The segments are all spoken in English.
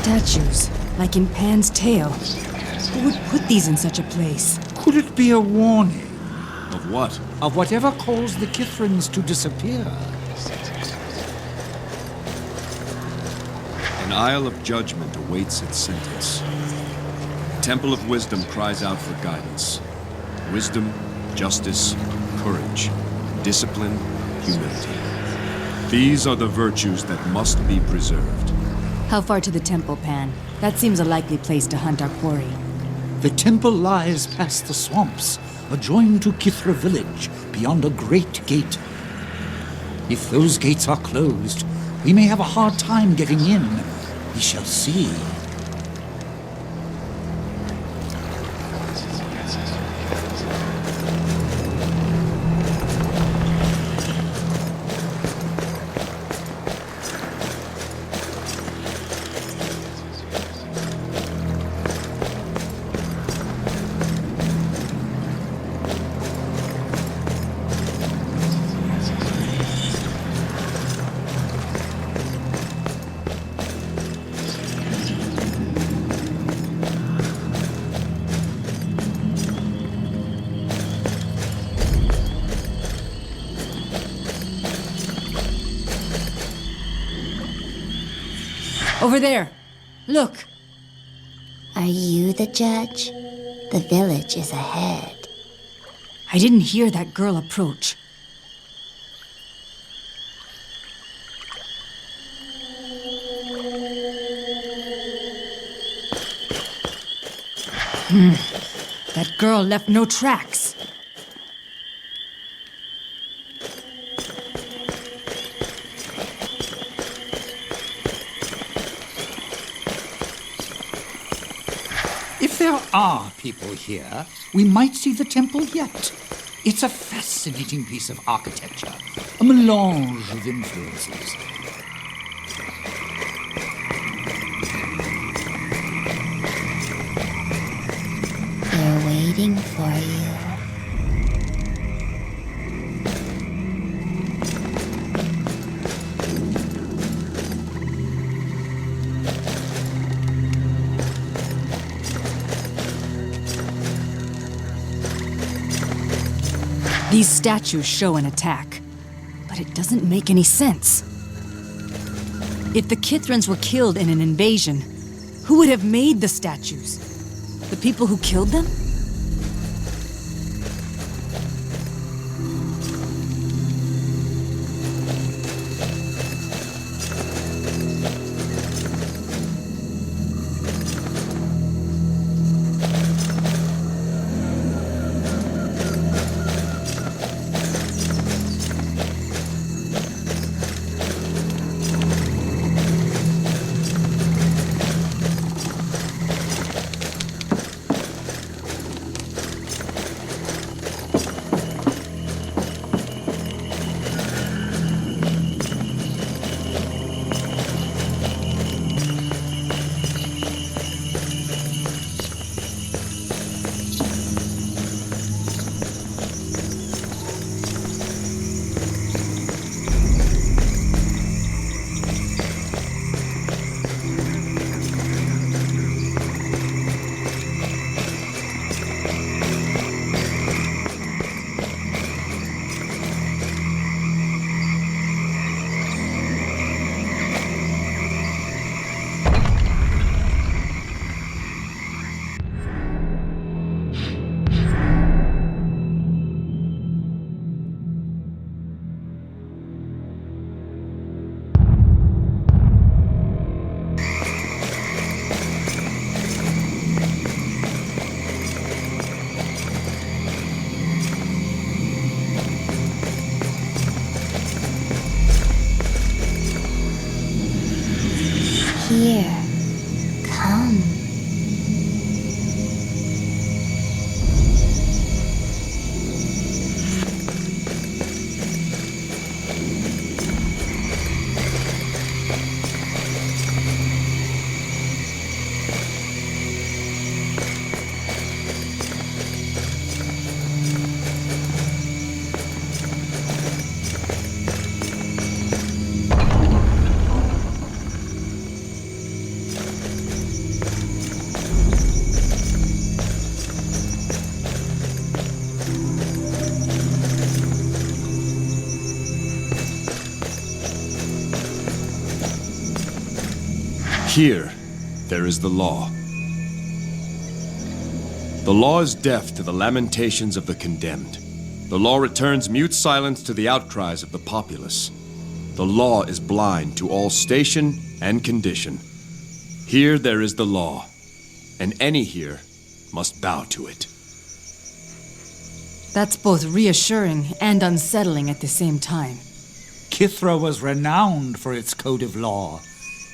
statues, like in Pan's tale. Who would put these in such a place? Could it be a warning? Of what? Of whatever caused the Kithrins to disappear. An Isle of Judgment awaits its sentence. The Temple of Wisdom cries out for guidance. Wisdom, justice, courage, discipline, humility. These are the virtues that must be preserved. How far to the temple, Pan? That seems a likely place to hunt our quarry. The temple lies past the swamps, adjoined to Kithra village, beyond a great gate. If those gates are closed, we may have a hard time getting in. We shall see. Over there! Look! Are you the judge? The village is ahead. I didn't hear that girl approach. That girl left no tracks. If there are people here, we might see the temple yet. It's a fascinating piece of architecture, a melange of influences. They're waiting for you. These statues show an attack, but it doesn't make any sense. If the Kithrins were killed in an invasion, who would have made the statues? The people who killed them? Here, come. Here, there is the law. The law is deaf to the lamentations of the condemned. The law returns mute silence to the outcries of the populace. The law is blind to all station and condition. Here there is the law, and any here must bow to it. That's both reassuring and unsettling at the same time. Kithra was renowned for its code of law.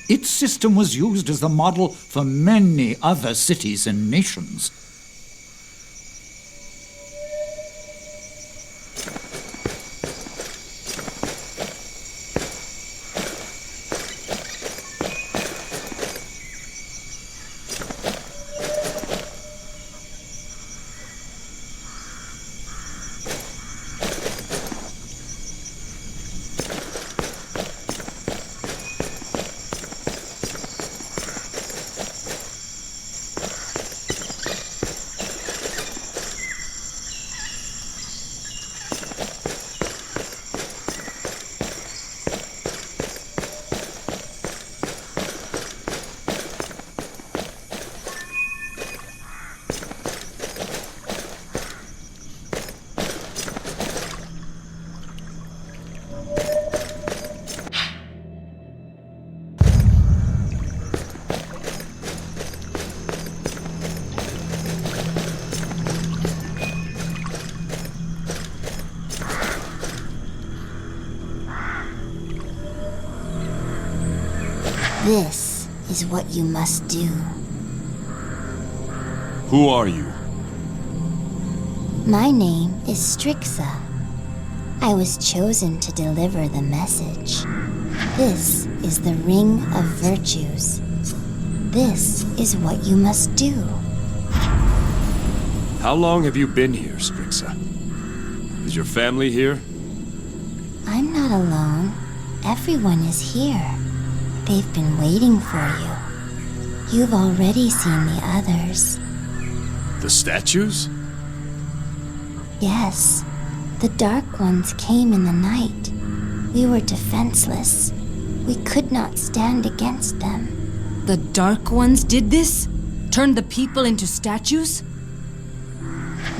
Its system was used as the model for many other cities and nations. This is what you must do. Who are you? My name is Strixa. I was chosen to deliver the message. This is the Ring of Virtues. This is what you must do. How long have you been here, Strixa? Is your family here? I'm not alone. Everyone is here. They've been waiting for you. You've already seen the others. The statues? Yes. The Dark Ones came in the night. We were defenseless. We could not stand against them. The Dark Ones did this? Turned the people into statues?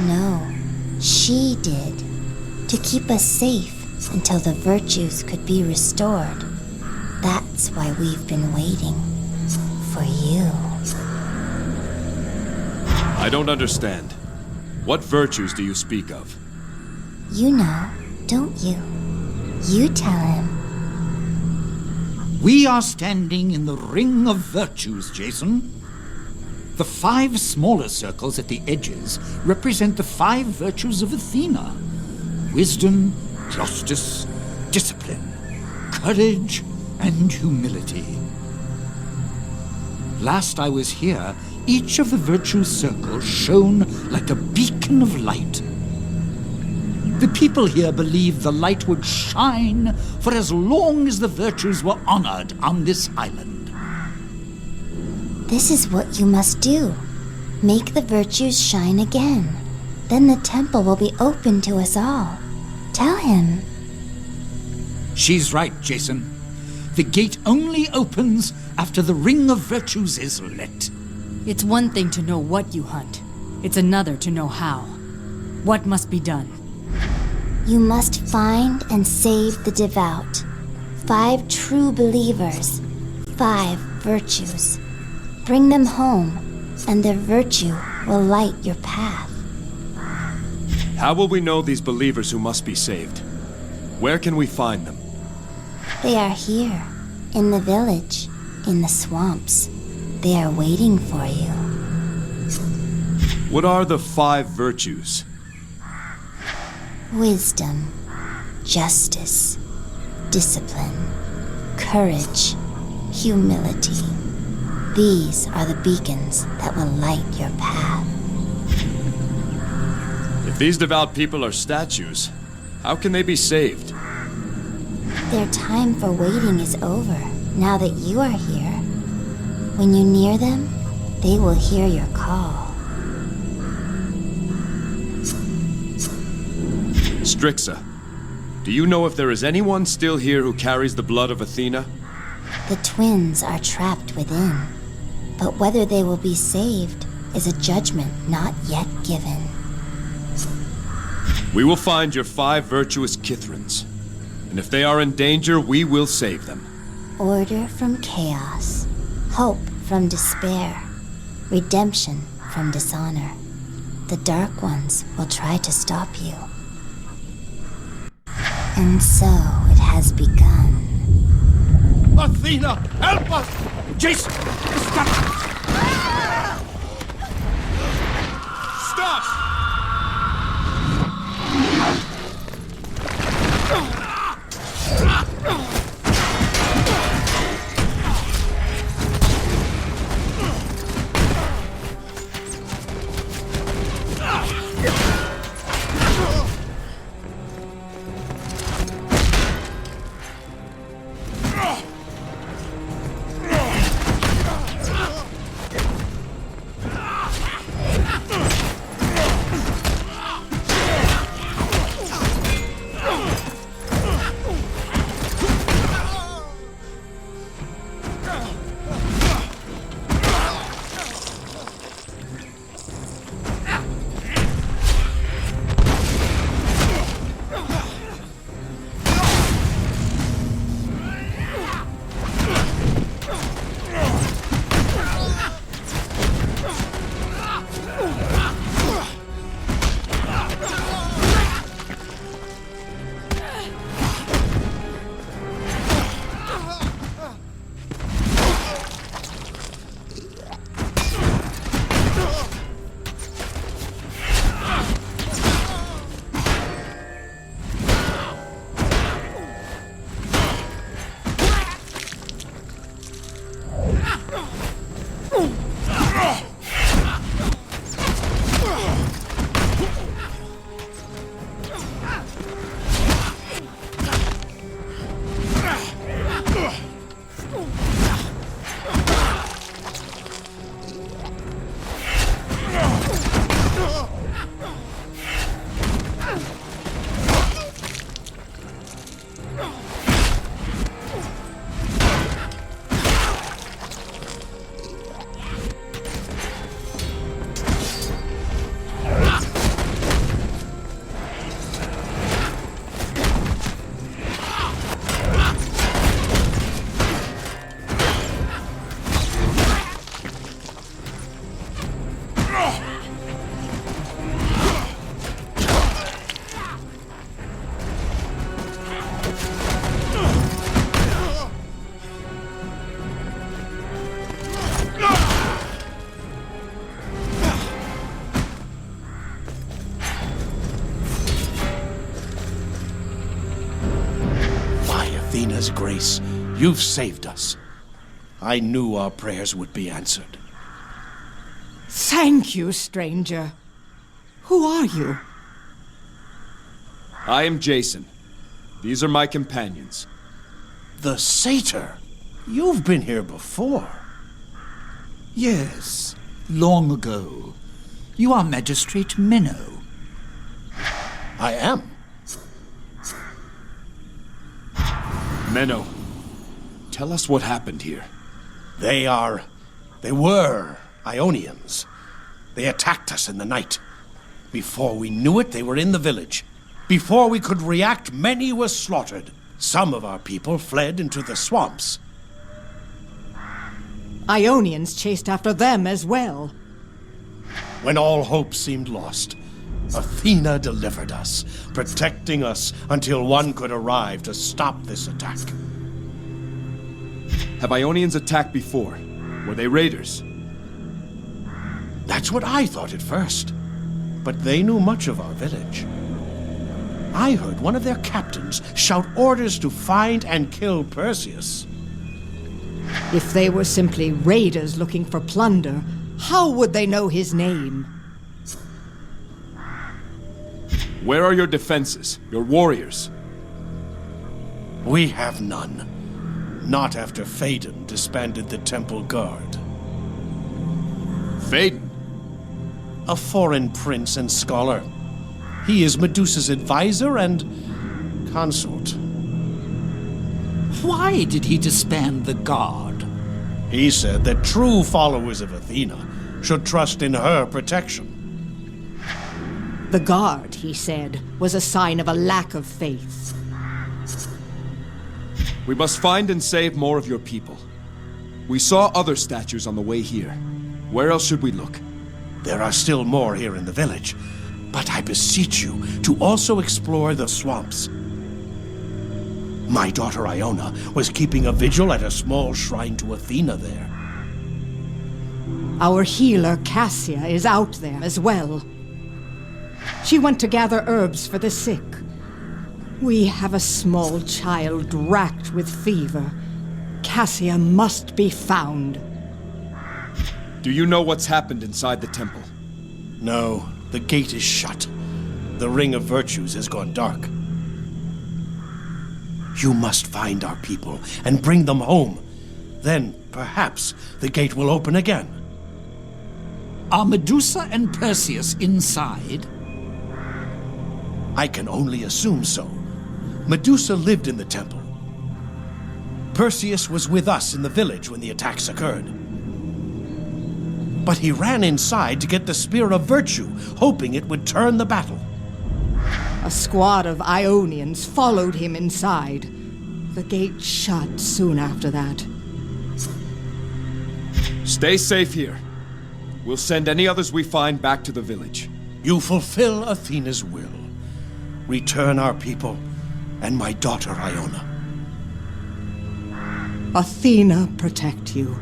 No, she did. To keep us safe until the virtues could be restored. That's why we've been waiting. For you. I don't understand. What virtues do you speak of? You know, don't you? You tell him. We are standing in the Ring of Virtues, Jason. The 5 smaller circles at the edges represent the 5 virtues of Athena. Wisdom, justice, discipline, courage, and humility. Last I was here, each of the virtue circles shone like a beacon of light. The people here believed the light would shine for as long as the virtues were honored on this island. This is what you must do. Make the virtues shine again. Then the temple will be open to us all. Tell him. She's right, Jason. The gate only opens after the Ring of Virtues is lit. It's one thing to know what you hunt. It's another to know how. What must be done? You must find and save the devout. 5 true believers. 5 virtues. Bring them home, and their virtue will light your path. How will we know these believers who must be saved? Where can we find them? They are here, in the village, in the swamps. They are waiting for you. What are the 5 virtues? Wisdom, justice, discipline, courage, humility. These are the beacons that will light your path. If these devout people are statues, how can they be saved? Their time for waiting is over, now that you are here. When you near them, they will hear your call. Strixa, do you know if there is anyone still here who carries the blood of Athena? The twins are trapped within, but whether they will be saved is a judgment not yet given. We will find your 5 virtuous Kithrans, and if they are in danger, we will save them. Order from chaos, hope from despair, redemption from dishonor. The Dark Ones will try to stop you. And so it has begun. Athena, help us! Jason! Stop! Stop! Athena's grace, you've saved us. I knew our prayers would be answered. Thank you, stranger. Who are you? I am Jason. These are my companions. The satyr! You've been here before. Yes, long ago. You are Magistrate Meno. I am. Meno, tell us what happened here. They were Ionians. They attacked us in the night. Before we knew it, they were in the village. Before we could react, many were slaughtered. Some of our people fled into the swamps. Ionians chased after them as well. When all hope seemed lost, Athena delivered us, protecting us until one could arrive to stop this attack. Have Ionians attacked before? Were they raiders? That's what I thought at first. But they knew much of our village. I heard one of their captains shout orders to find and kill Perseus. If they were simply raiders looking for plunder, how would they know his name? Where are your defenses, your warriors? We have none. Not after Phaedon disbanded the temple guard. Phaedon? A foreign prince and scholar. He is Medusa's advisor and consort. Why did he disband the guard? He said that true followers of Athena should trust in her protection. The guard, he said, was a sign of a lack of faith. We must find and save more of your people. We saw other statues on the way here. Where else should we look? There are still more here in the village, but I beseech you to also explore the swamps. My daughter Iona was keeping a vigil at a small shrine to Athena there. Our healer, Kassia, is out there as well. She went to gather herbs for the sick. We have a small child racked with fever. Kassia must be found. Do you know what's happened inside the temple? No, the gate is shut. The ring of virtues has gone dark. You must find our people and bring them home. Then, perhaps, the gate will open again. Are Medusa and Perseus inside? I can only assume so. Medusa lived in the temple. Perseus was with us in the village when the attacks occurred. But he ran inside to get the Spear of Virtue, hoping it would turn the battle. A squad of Ionians followed him inside. The gate shut soon after that. Stay safe here. We'll send any others we find back to the village. You fulfill Athena's will. Return our people and my daughter Iona. Athena protect you.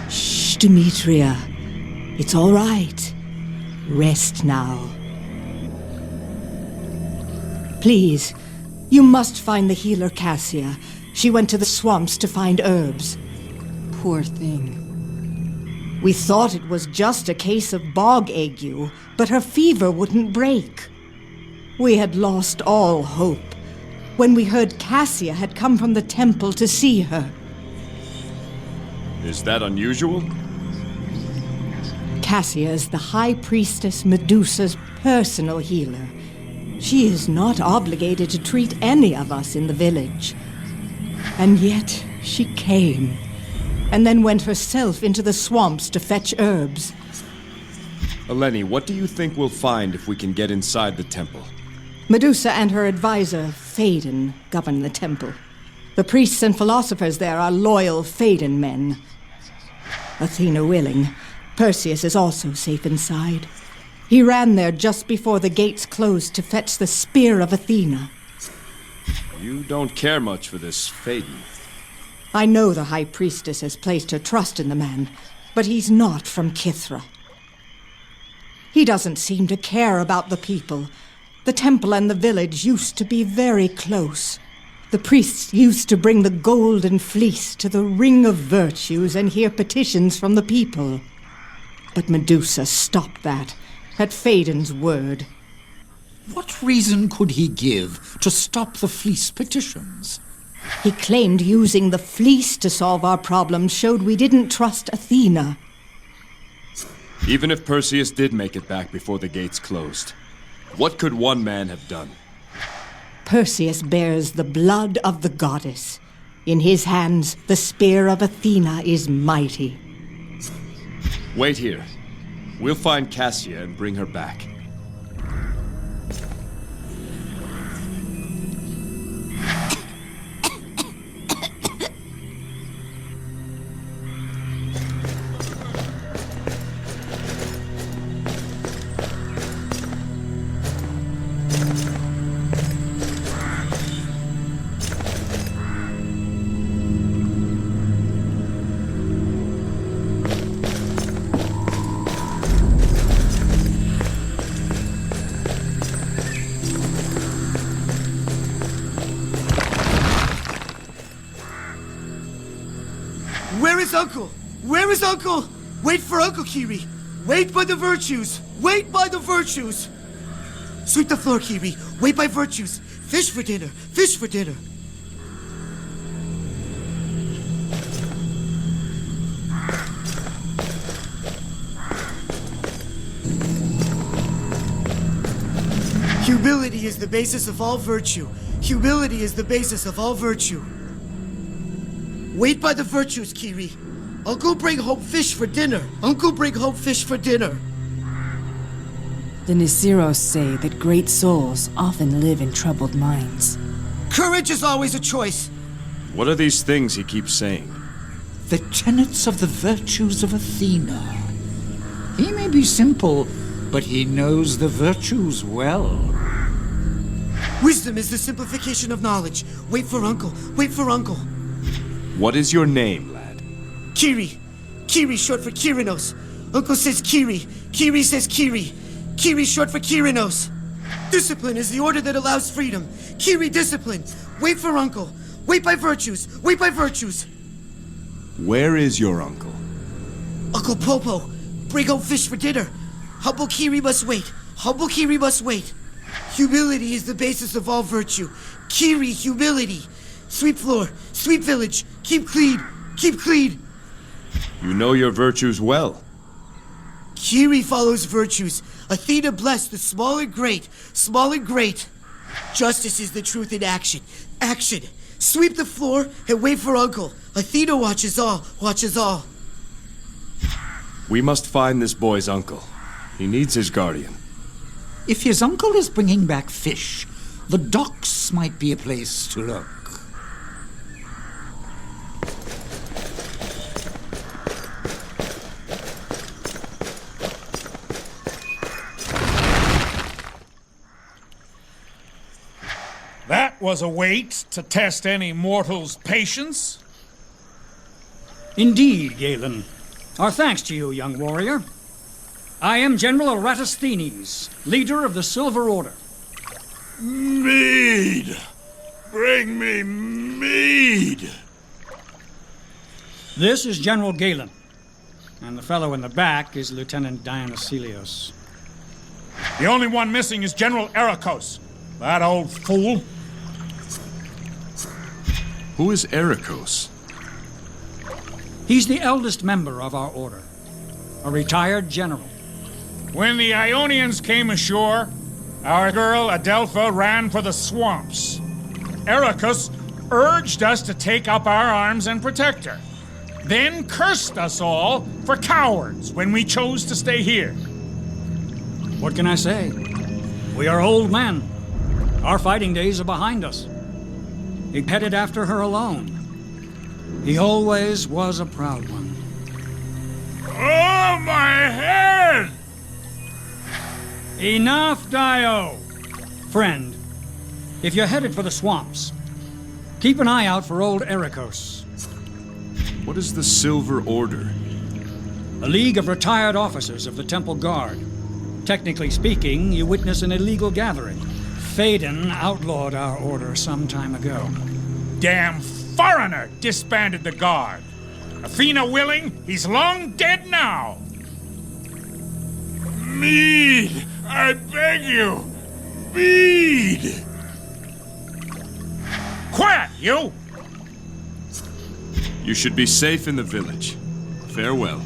Shh, Demetria. It's all right. Rest now. Please, you must find the healer Kassia. She went to the swamps to find herbs. Poor thing. We thought it was just a case of bog ague, but her fever wouldn't break. We had lost all hope when we heard Kassia had come from the temple to see her. Is that unusual? Kassia is the High Priestess Medusa's personal healer. She is not obligated to treat any of us in the village. And yet, she came, and then went herself into the swamps to fetch herbs. Eleni, what do you think we'll find if we can get inside the temple? Medusa and her advisor, Phaedon, govern the temple. The priests and philosophers there are loyal Phaedon men. Athena willing, Perseus is also safe inside. He ran there just before the gates closed to fetch the Spear of Athena. You don't care much for this Phaedon. I know the High Priestess has placed her trust in the man, but he's not from Kithra. He doesn't seem to care about the people. The temple and the village used to be very close. The priests used to bring the golden fleece to the Ring of Virtues and hear petitions from the people. But Medusa stopped that, at Phaedon's word. What reason could he give to stop the Fleece petitions? He claimed using the fleece to solve our problems showed we didn't trust Athena. Even if Perseus did make it back before the gates closed, what could one man have done? Perseus bears the blood of the goddess. In his hands, the Spear of Athena is mighty. Wait here. We'll find Kassia and bring her back. Where is Uncle? Where is Uncle? Wait for Uncle, Kiri. Wait by the virtues. Wait by the virtues. Sweep the floor, Kiri. Wait by virtues. Fish for dinner. Fish for dinner. Humility is the basis of all virtue. Humility is the basis of all virtue. Wait by the virtues, Kiri. Uncle bring home fish for dinner. Uncle bring home fish for dinner. The Nisiros say that great souls often live in troubled minds. Courage is always a choice. What are these things he keeps saying? The tenets of the virtues of Athena. He may be simple, but he knows the virtues well. Wisdom is the simplification of knowledge. Wait for Uncle. Wait for Uncle. What is your name, lad? Kiri. Kiri short for Kirinos. Uncle says Kiri. Kiri says Kiri. Kiri short for Kirinos. Discipline is the order that allows freedom. Kiri discipline. Wait for Uncle. Wait by virtues. Wait by virtues. Where is your uncle? Uncle Popo. Bring home fish for dinner. Humble Kiri must wait. Humble Kiri must wait. Humility is the basis of all virtue. Kiri, humility. Sweep floor. Sweep village. Keep clean. Keep clean. You know your virtues well. Kiri follows virtues. Athena blessed the small and great. Small and great. Justice is the truth in action. Action. Sweep the floor and wait for Uncle. Athena watches all. Watches all. We must find this boy's uncle. He needs his guardian. If his uncle is bringing back fish, the docks might be a place to look. That was a wait to test any mortal's patience. Indeed, Galen. Our thanks to you, young warrior. I am General Eratosthenes, leader of the Silver Order. Mead! Bring me mead! This is General Galen, and the fellow in the back is Lieutenant Dionysilios. The only one missing is General Errikos. That old fool. Who is Errikos? He's the eldest member of our order, a retired general. When the Ionians came ashore, our girl Adelpha ran for the swamps. Errikos urged us to take up our arms and protect her, then cursed us all for cowards when we chose to stay here. What can I say? We are old men. Our fighting days are behind us. He headed after her alone. He always was a proud one. Oh, my head! Enough, Dio! Friend, if you're headed for the swamps, keep an eye out for old Errikos. What is the Silver Order? A league of retired officers of the Temple Guard. Technically speaking, you witness an illegal gathering. Phaedon outlawed our order some time ago. Damn foreigner disbanded the guard. Athena willing, he's long dead now. Mead! I beg you! Mead! Quiet, you! You should be safe in the village. Farewell.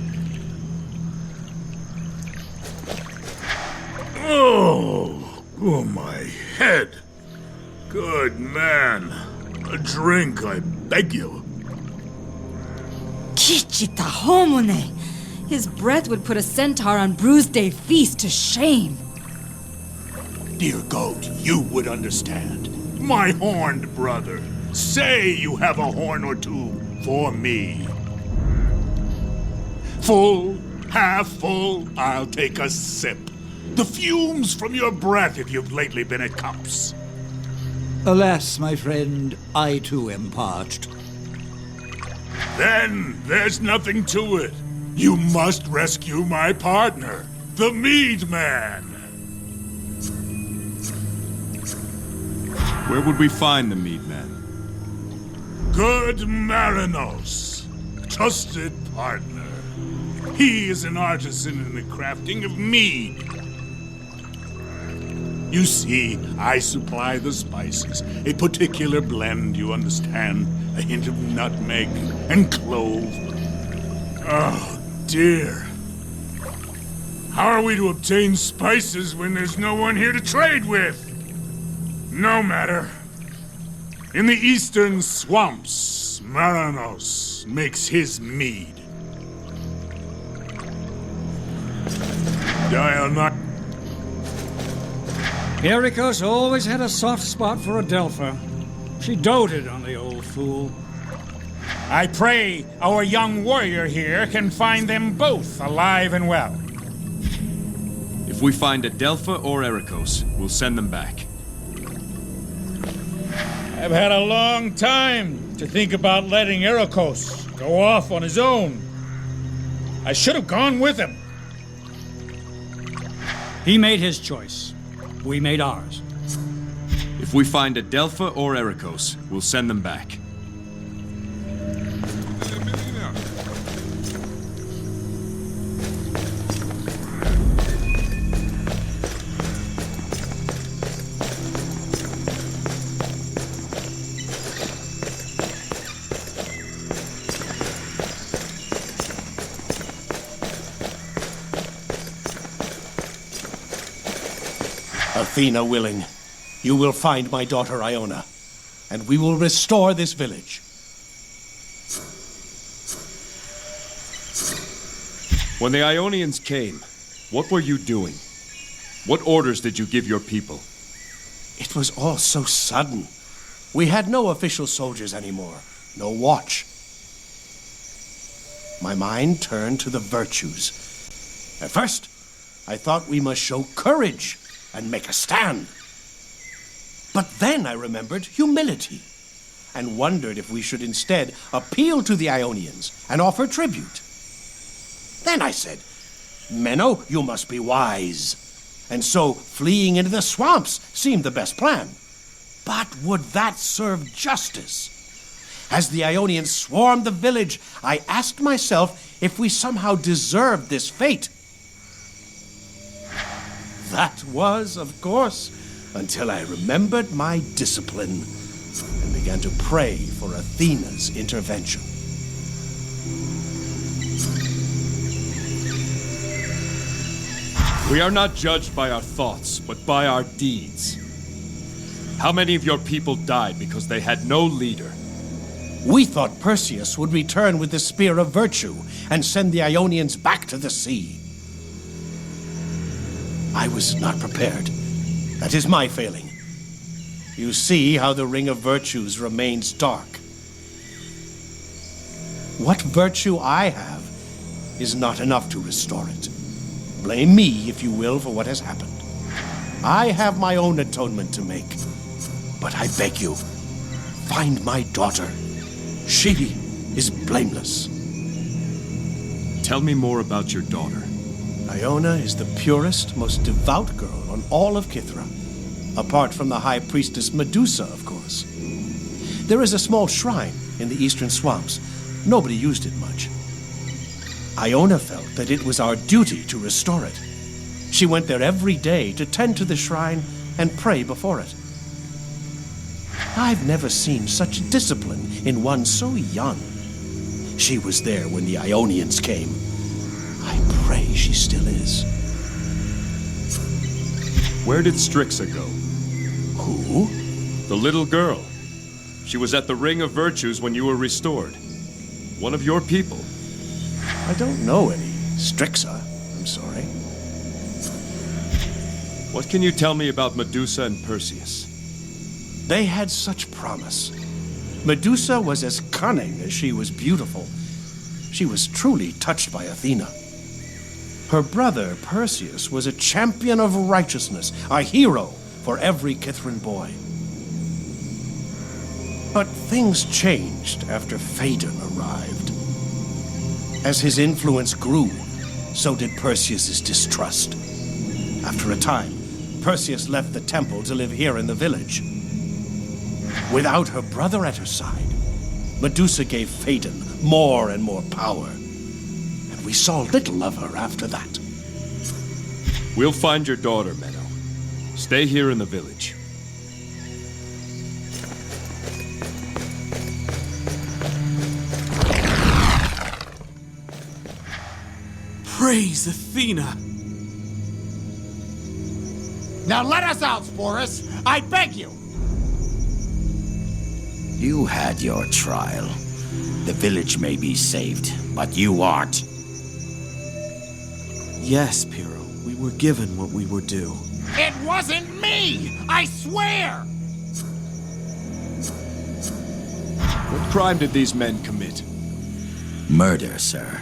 Oh, my head! Good man. A drink, I beg you. Kichita homone! His breath would put a centaur on Bruised Day Feast to shame. Dear goat, you would understand. My horned brother. Say you have a horn or two for me. Full, half full, I'll take a sip. The fumes from your breath if you've lately been at cups. Alas, my friend, I too am parched. Then there's nothing to it. You must rescue my partner, the Mead Man. Where would we find the Mead Man? Good Marinos, trusted partner. He is an artisan in the crafting of mead. You see, I supply the spices, a particular blend, you understand, a hint of nutmeg and clove. Oh, dear. How are we to obtain spices when there's no one here to trade with? No matter. In the eastern swamps, Marinos makes his mead. Diana. Errikos always had a soft spot for Adelpha. She doted on the old fool. I pray our young warrior here can find them both alive and well. If we find Adelpha or Errikos, we'll send them back. I've had a long time to think about letting Errikos go off on his own. I should have gone with him. He made his choice. We made ours. If we find Adelpha or Errikos, we'll send them back. Athena willing, you will find my daughter Iona, and we will restore this village. When the Ionians came, what were you doing? What orders did you give your people? It was all so sudden. We had no official soldiers anymore, no watch. My mind turned to the virtues. At first, I thought we must show courage and make a stand. But then I remembered humility and wondered if we should instead appeal to the Ionians and offer tribute. Then I said, Meno, you must be wise. And so fleeing into the swamps seemed the best plan. But would that serve justice? As the Ionians swarmed the village, I asked myself if we somehow deserved this fate. That was, of course, until I remembered my discipline and began to pray for Athena's intervention. We are not judged by our thoughts, but by our deeds. How many of your people died because they had no leader? We thought Perseus would return with the Spear of Virtue and send the Ionians back to the sea. I was not prepared. That is my failing. You see how the Ring of Virtues remains dark. What virtue I have is not enough to restore it. Blame me, if you will, for what has happened. I have my own atonement to make. But I beg you, find my daughter. She is blameless. Tell me more about your daughter. Iona is the purest, most devout girl on all of Kithra. Apart from the High Priestess Medusa, of course. There is a small shrine in the eastern swamps. Nobody used it much. Iona felt that it was our duty to restore it. She went there every day to tend to the shrine and pray before it. I've never seen such discipline in one so young. She was there when the Ionians came. I pray she still is. Where did Strixa go? Who? The little girl. She was at the Ring of Virtues when you were restored. One of your people. I don't know any Strixa, I'm sorry. What can you tell me about Medusa and Perseus? They had such promise. Medusa was as cunning as she was beautiful. She was truly touched by Athena. Her brother, Perseus, was a champion of righteousness, a hero for every Kithran boy. But things changed after Phaedon arrived. As his influence grew, so did Perseus's distrust. After a time, Perseus left the temple to live here in the village. Without her brother at her side, Medusa gave Phaedon more and more power. And we saw little of her after that. We'll find your daughter, Meno. Stay here in the village. Praise Athena! Now let us out, Sporus! I beg you! You had your trial. The village may be saved, but you aren't. Yes, Piro. We were given what we were due. It wasn't me! I swear! What crime did these men commit? Murder, sir.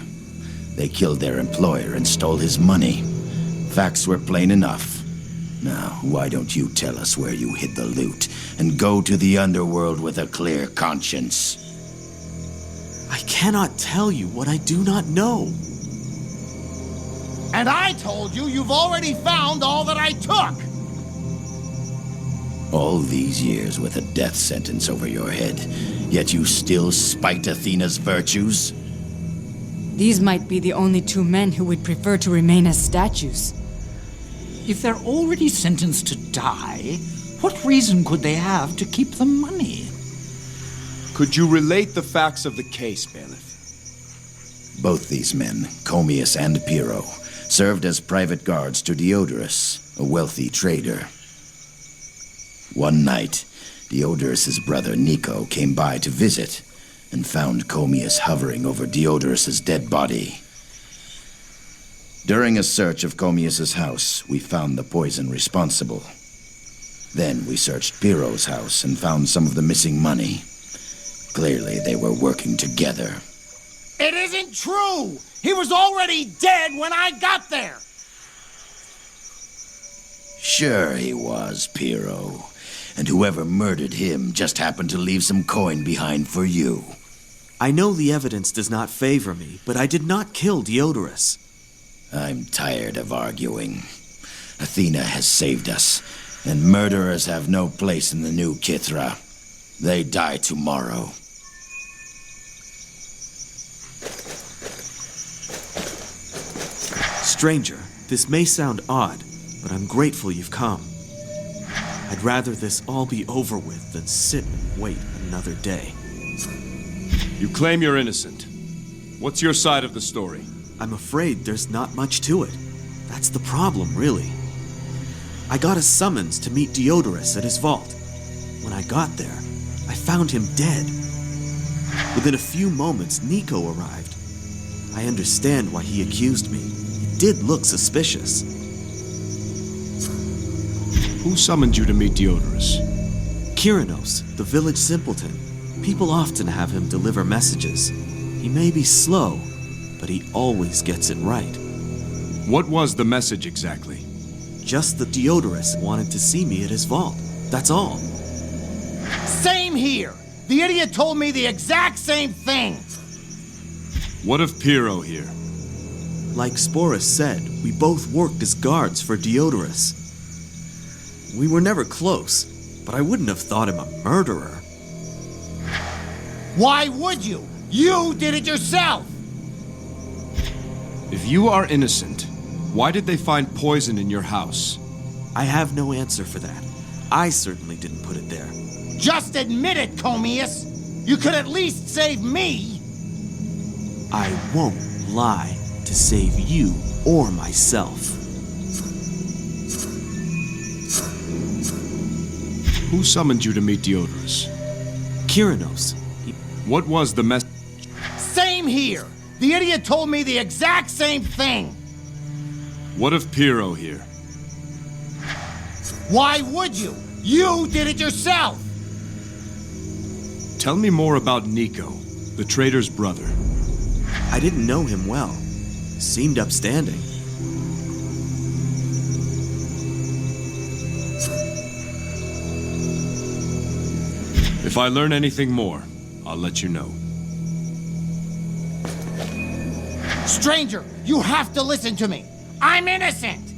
They killed their employer and stole his money. Facts were plain enough. Now, why don't you tell us where you hid the loot, and go to the underworld with a clear conscience? I cannot tell you what I do not know. And I told you you've already found all that I took! All these years with a death sentence over your head, yet you still spite Athena's virtues? These might be the only two men who would prefer to remain as statues. If they're already sentenced to die, what reason could they have to keep the money? Could you relate the facts of the case, Bailiff? Both these men, Comius and Piro, served as private guards to Diodorus, a wealthy trader. One night, Diodorus's brother Nico came by to visit and found Comius hovering over Diodorus's dead body. During a search of Comius's house, we found the poison responsible. Then we searched Piro's house and found some of the missing money. Clearly, they were working together. It isn't true! He was already dead when I got there! Sure he was, Piro. And whoever murdered him just happened to leave some coin behind for you. I know the evidence does not favor me, but I did not kill Diodorus. I'm tired of arguing. Athena has saved us, and murderers have no place in the new Kithra. They die tomorrow. Stranger, this may sound odd, but I'm grateful you've come. I'd rather this all be over with than sit and wait another day. You claim you're innocent. What's your side of the story? I'm afraid there's not much to it. That's the problem, really. I got a summons to meet Diodorus at his vault. When I got there, I found him dead. Within a few moments, Nico arrived. I understand why he accused me. It did look suspicious. Who summoned you to meet Diodorus? Kirinos, the village simpleton. People often have him deliver messages. He may be slow, but he always gets it right. What was the message exactly? Just that Diodorus wanted to see me at his vault. That's all. Same here! The idiot told me the exact same thing! What of Piro here? Like Sporus said, we both worked as guards for Diodorus. We were never close, but I wouldn't have thought him a murderer. Why would you? You did it yourself! If you are innocent, why did they find poison in your house? I have no answer for that. I certainly didn't put it there. Just admit it, Comius! You could at least save me! I won't lie to save you or myself. Who summoned you to meet Diodorus? Kirinos. What was the message? Same here! The idiot told me the exact same thing! What of Piro here? Why would you? You did it yourself! Tell me more about Nico, the trader's brother. I didn't know him well. Seemed upstanding. If I learn anything more, I'll let you know. Stranger, you have to listen to me. I'm innocent!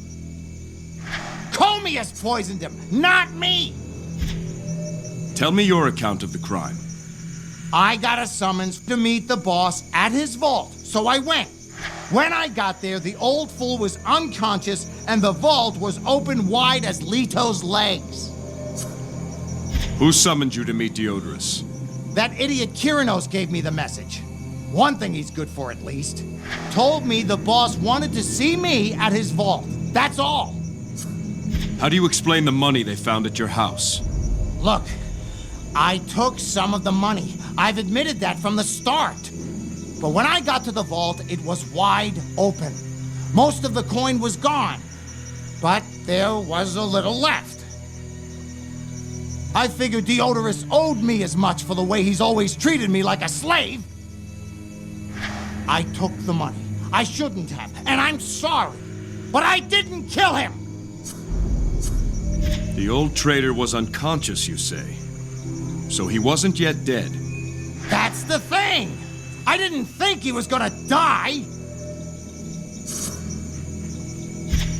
Comius poisoned him, not me! Tell me your account of the crime. I got a summons to meet the boss at his vault, so I went. When I got there, the old fool was unconscious and the vault was open wide as Leto's legs. Who summoned you to meet Diodorus? That idiot Kirinos gave me the message. One thing he's good for, at least. Told me the boss wanted to see me at his vault. That's all. How do you explain the money they found at your house? Look, I took some of the money. I've admitted that from the start. But when I got to the vault, it was wide open. Most of the coin was gone. But there was a little left. I figured Diodorus owed me as much for the way he's always treated me like a slave. I took the money. I shouldn't have, and I'm sorry. But I didn't kill him! The old traitor was unconscious, you say? So he wasn't yet dead? That's the thing! I didn't think he was gonna die!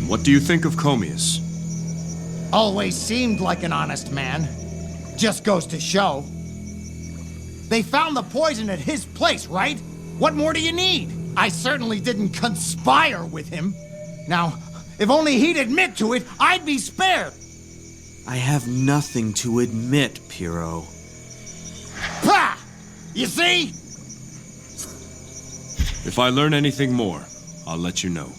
What do you think of Comius? Always seemed like an honest man. Just goes to show. They found the poison at his place, right? What more do you need? I certainly didn't conspire with him. Now, if only he'd admit to it, I'd be spared. I have nothing to admit, Piro. Pah! You see? If I learn anything more, I'll let you know.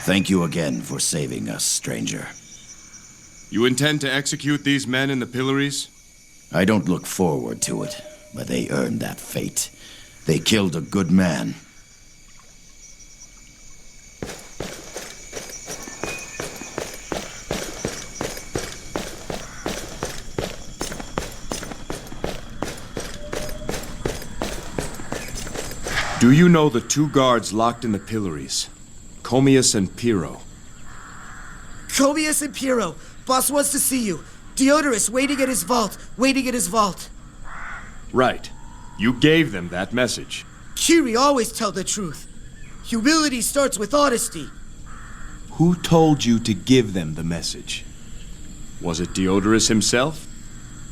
Thank you again for saving us, stranger. You intend to execute these men in the pillories? I don't look forward to it, but they earned that fate. They killed a good man. Do you know the two guards locked in the pillories? Comius and Piro. Comius and Piro. Boss wants to see you. Diodorus waiting at his vault. Waiting at his vault. Right. You gave them that message. Kiri always tell the truth. Humility starts with honesty. Who told you to give them the message? Was it Diodorus himself?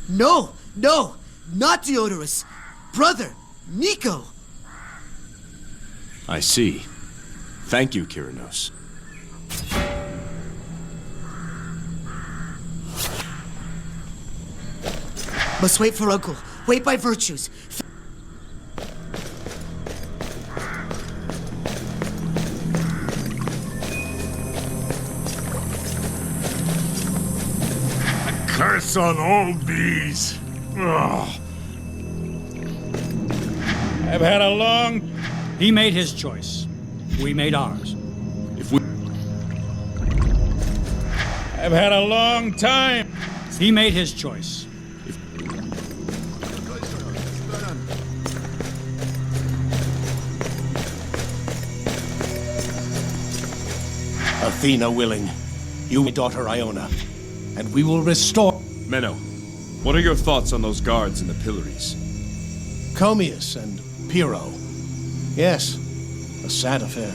No, not Diodorus. Brother, Nico. I see. Thank you, Kirinos. Must wait for Uncle. Wait by virtues. A curse on all bees. Ugh. I've had a long... He made his choice. We made ours. I've had a long time. He made his choice. Athena willing, you my daughter Iona, and we will restore... Meno, what are your thoughts on those guards in the pillories? Comius and Piro. Yes, a sad affair.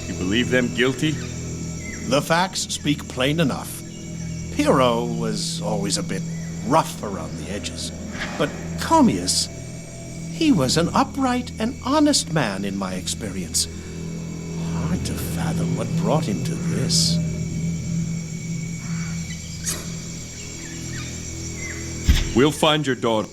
You believe them guilty? The facts speak plain enough. Piro was always a bit rough around the edges. But Comius, he was an upright and honest man in my experience. Hard to fathom what brought him to this. We'll find your daughter.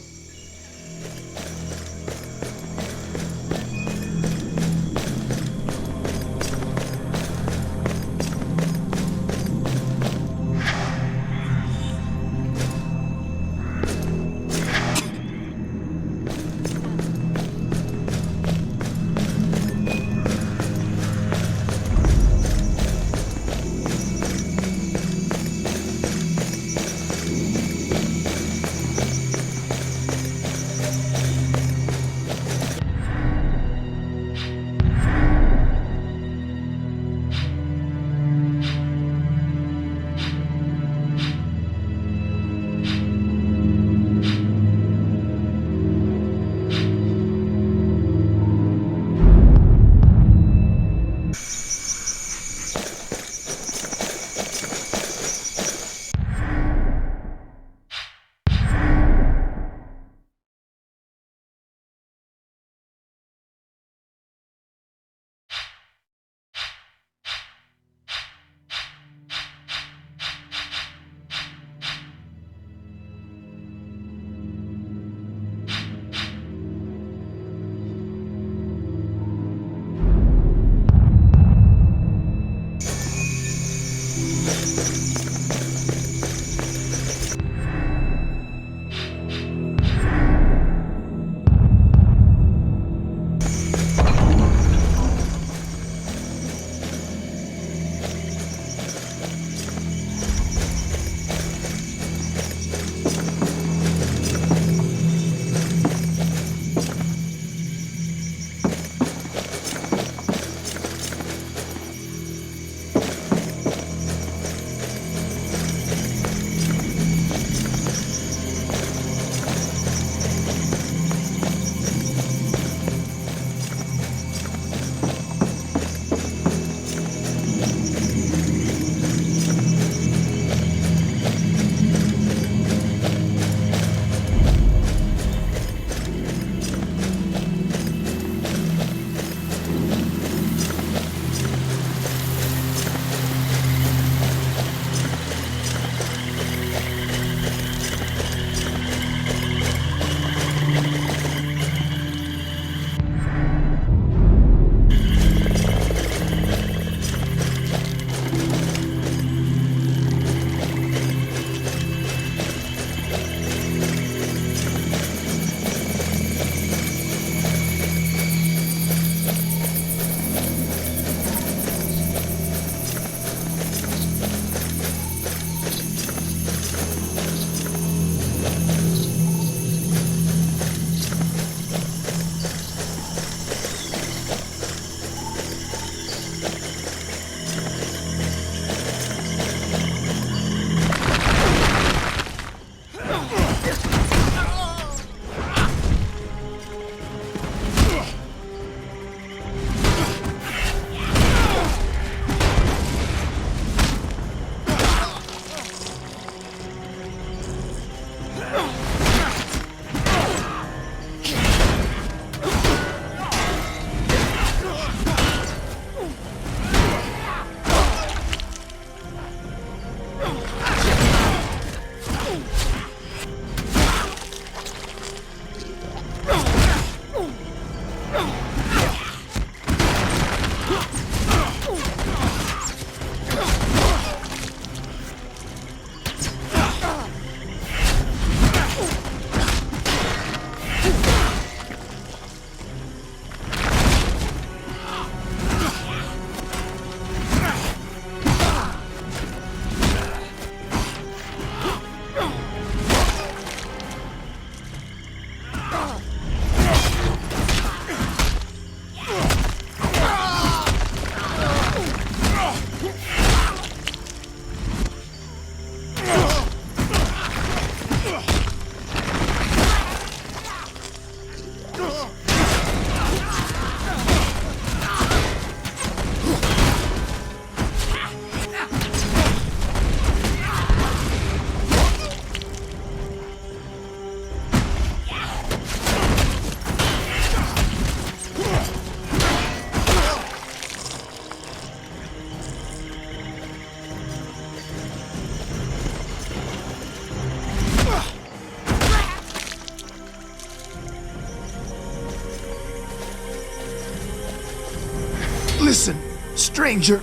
Listen, stranger.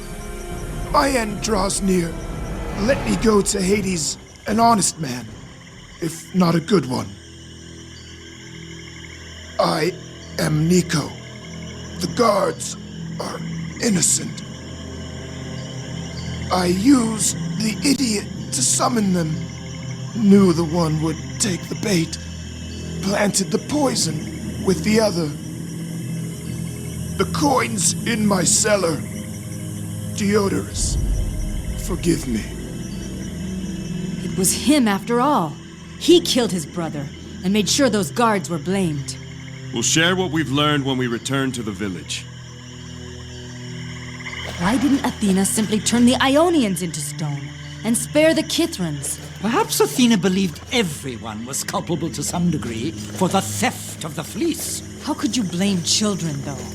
My end draws near. Let me go to Hades, an honest man, if not a good one. I am Nico. The guards are innocent. I used the idiot to summon them. Knew the one would take the bait. Planted the poison with the other. The coin's in my cellar. Diodorus, forgive me. It was him after all. He killed his brother and made sure those guards were blamed. We'll share what we've learned when we return to the village. Why didn't Athena simply turn the Ionians into stone and spare the Kithrans? Perhaps Athena believed everyone was culpable to some degree for the theft of the fleece. How could you blame children, though?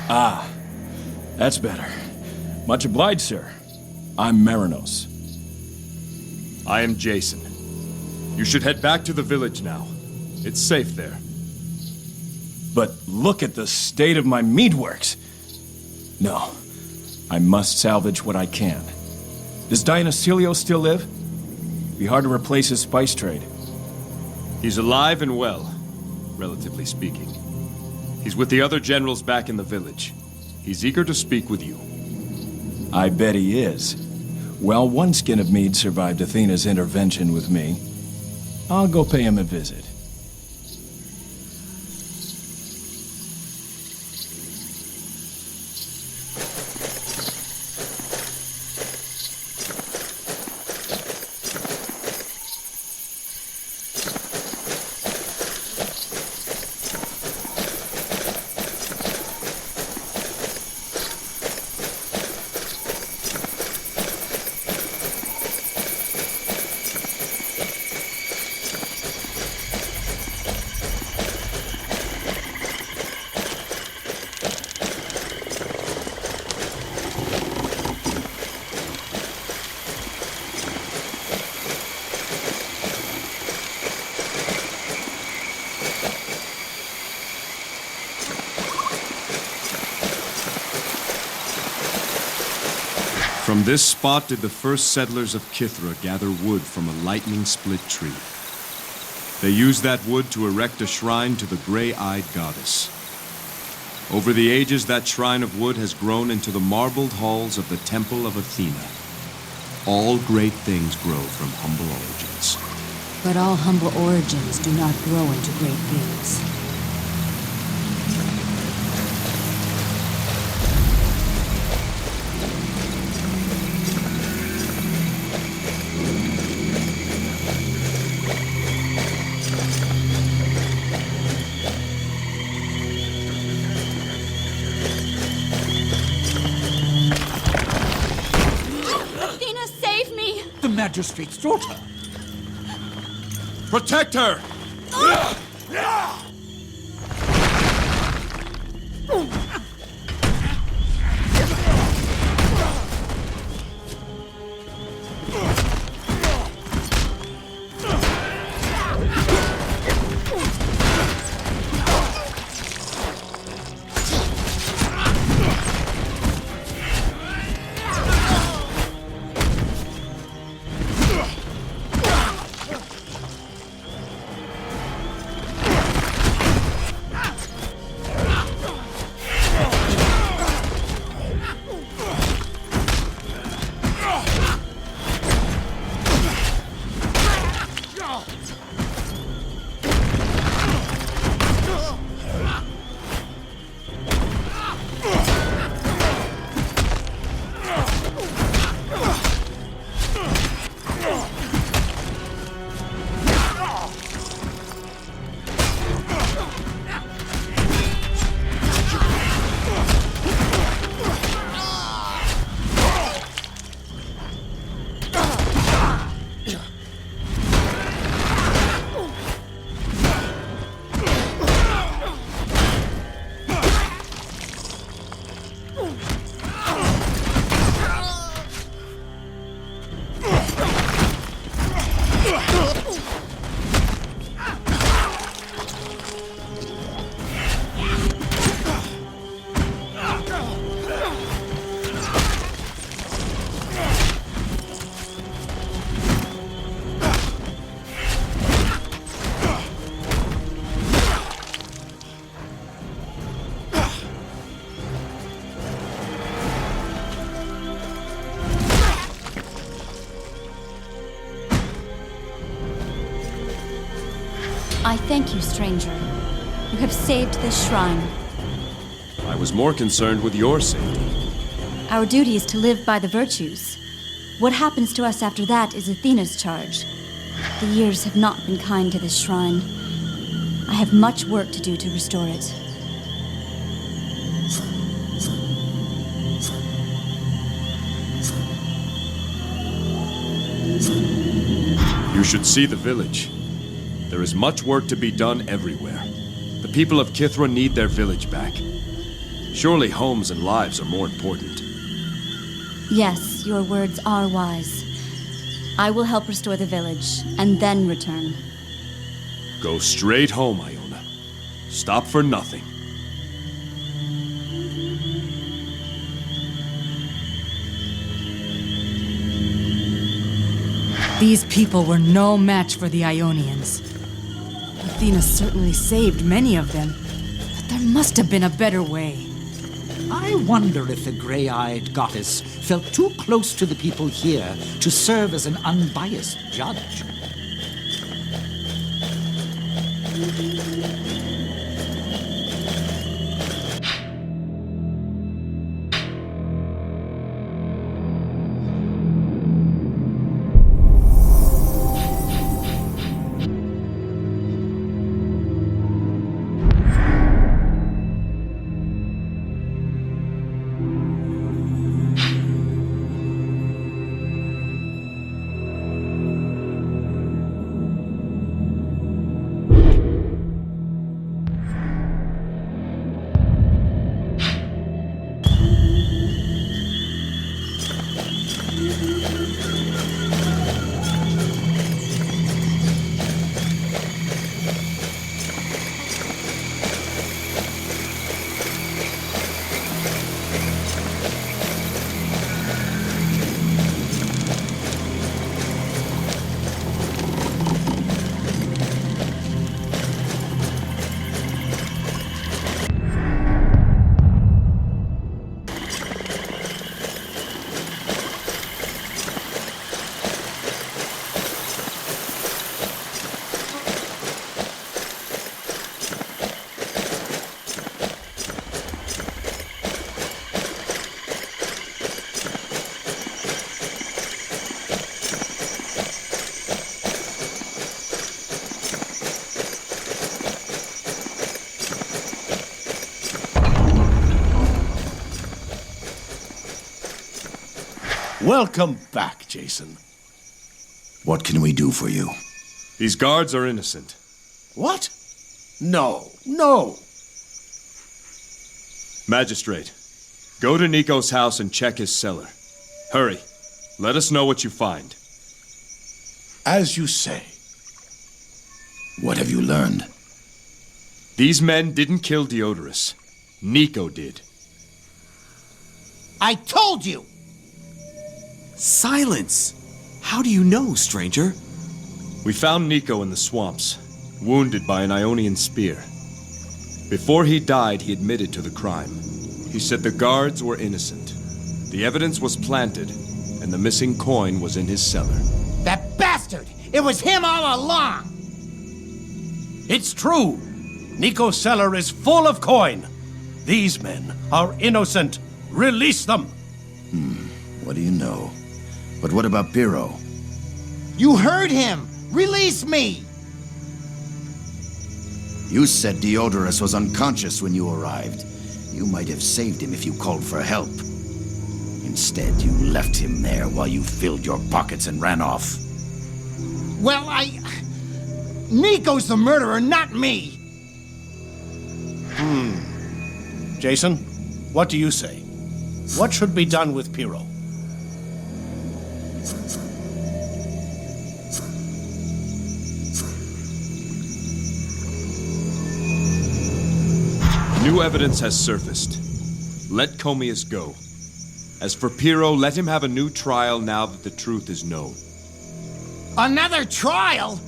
Ah, that's better. Much obliged, sir. I'm Marinos. I am Jason. You should head back to the village now. It's safe there. But look at the state of my mead works. No, I must salvage what I can. Does Dionysilios still live? Be hard to replace his spice trade. He's alive and well, relatively speaking. He's with the other generals back in the village. He's eager to speak with you. I bet he is. Well, one skin of mead survived Athena's intervention with me. I'll go pay him a visit. From this spot did the first settlers of Kithra gather wood from a lightning-split tree. They used that wood to erect a shrine to the gray-eyed goddess. Over the ages, that shrine of wood has grown into the marbled halls of the Temple of Athena. All great things grow from humble origins. But all humble origins do not grow into great things. Magistrate's daughter. Protect her! I thank you, stranger. You have saved this shrine. I was more concerned with your safety. Our duty is to live by the virtues. What happens to us after that is Athena's charge. The years have not been kind to this shrine. I have much work to do to restore it. You should see the village. There is much work to be done everywhere. The people of Kithra need their village back. Surely homes and lives are more important. Yes, your words are wise. I will help restore the village, and then return. Go straight home, Iona. Stop for nothing. These people were no match for the Ionians. Athena certainly saved many of them, but there must have been a better way. I wonder if the gray-eyed goddess felt too close to the people here to serve as an unbiased judge. Welcome back, Jason. What can we do for you? These guards are innocent. What? No, no. Magistrate, go to Nico's house and check his cellar. Hurry. Let us know what you find. As you say. What have you learned? These men didn't kill Diodorus. Nico did. I told you! Silence! How do you know, stranger? We found Nico in the swamps, wounded by an Ionian spear. Before he died, he admitted to the crime. He said the guards were innocent. The evidence was planted, and the missing coin was in his cellar. That bastard! It was him all along! It's true! Nico's cellar is full of coin. These men are innocent. Release them! What do you know? But what about Pyrrho? You heard him! Release me! You said Diodorus was unconscious when you arrived. You might have saved him if you called for help. Instead, you left him there while you filled your pockets and ran off. Well, Nico's the murderer, not me! Jason, what do you say? What should be done with Pyrrho? New evidence has surfaced. Let Comius go. As for Pyrrho, let him have a new trial now that the truth is known. Another trial?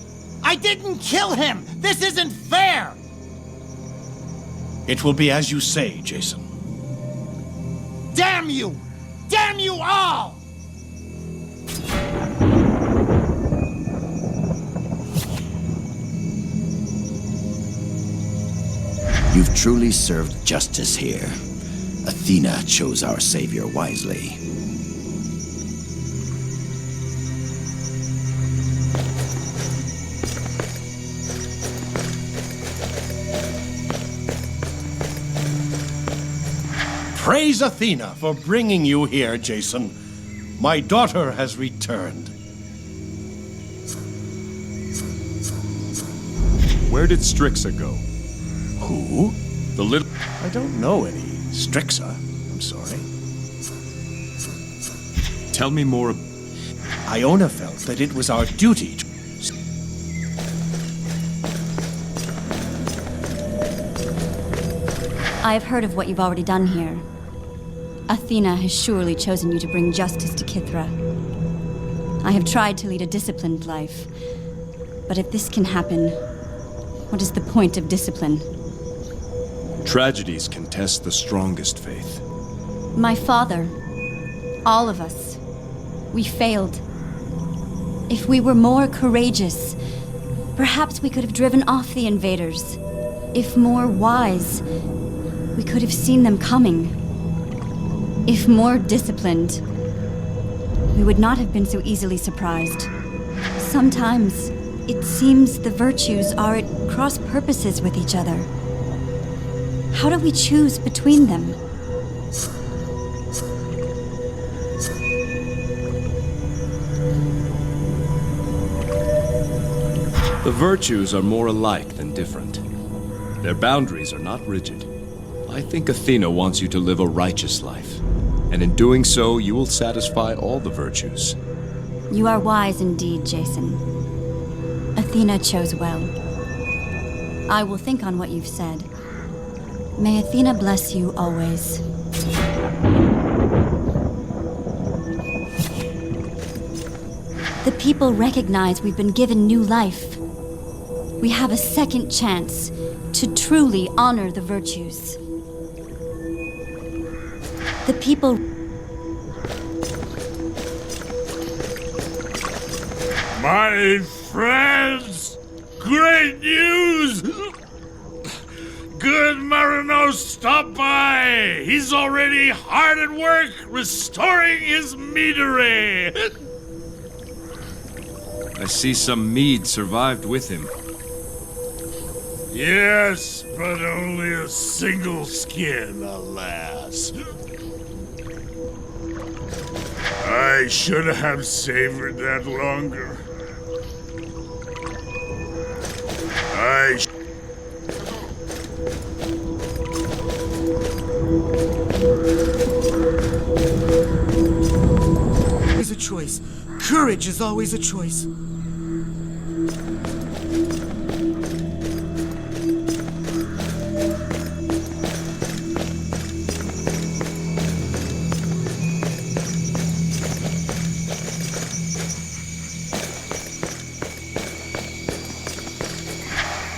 I didn't kill him! This isn't fair! It will be as you say, Jason. Damn you! Damn you all! You've truly served justice here. Athena chose our savior wisely. Praise Athena for bringing you here, Jason. My daughter has returned. Where did Strixa go? Who? The little... I don't know any Strixa. I'm sorry. Tell me more. Iona felt that it was our duty to... I have heard of what you've already done here. Athena has surely chosen you to bring justice to Kithra. I have tried to lead a disciplined life, but if this can happen, what is the point of discipline? Tragedies can test the strongest faith. My father, all of us, we failed. If we were more courageous, perhaps we could have driven off the invaders. If more wise, we could have seen them coming. If more disciplined, we would not have been so easily surprised. Sometimes, it seems the virtues are at cross purposes with each other. How do we choose between them? The virtues are more alike than different. Their boundaries are not rigid. I think Athena wants you to live a righteous life. And in doing so, you will satisfy all the virtues. You are wise indeed, Jason. Athena chose well. I will think on what you've said. May Athena bless you always. The people recognize we've been given new life. We have a second chance to truly honor the virtues. The people... My friends, great news! Good Marinos stopped by. He's already hard at work restoring his meadery. I see some Mead survived with him. Yes, but only a single skin, alas. I should have savored that longer. There's a choice. Courage is always a choice.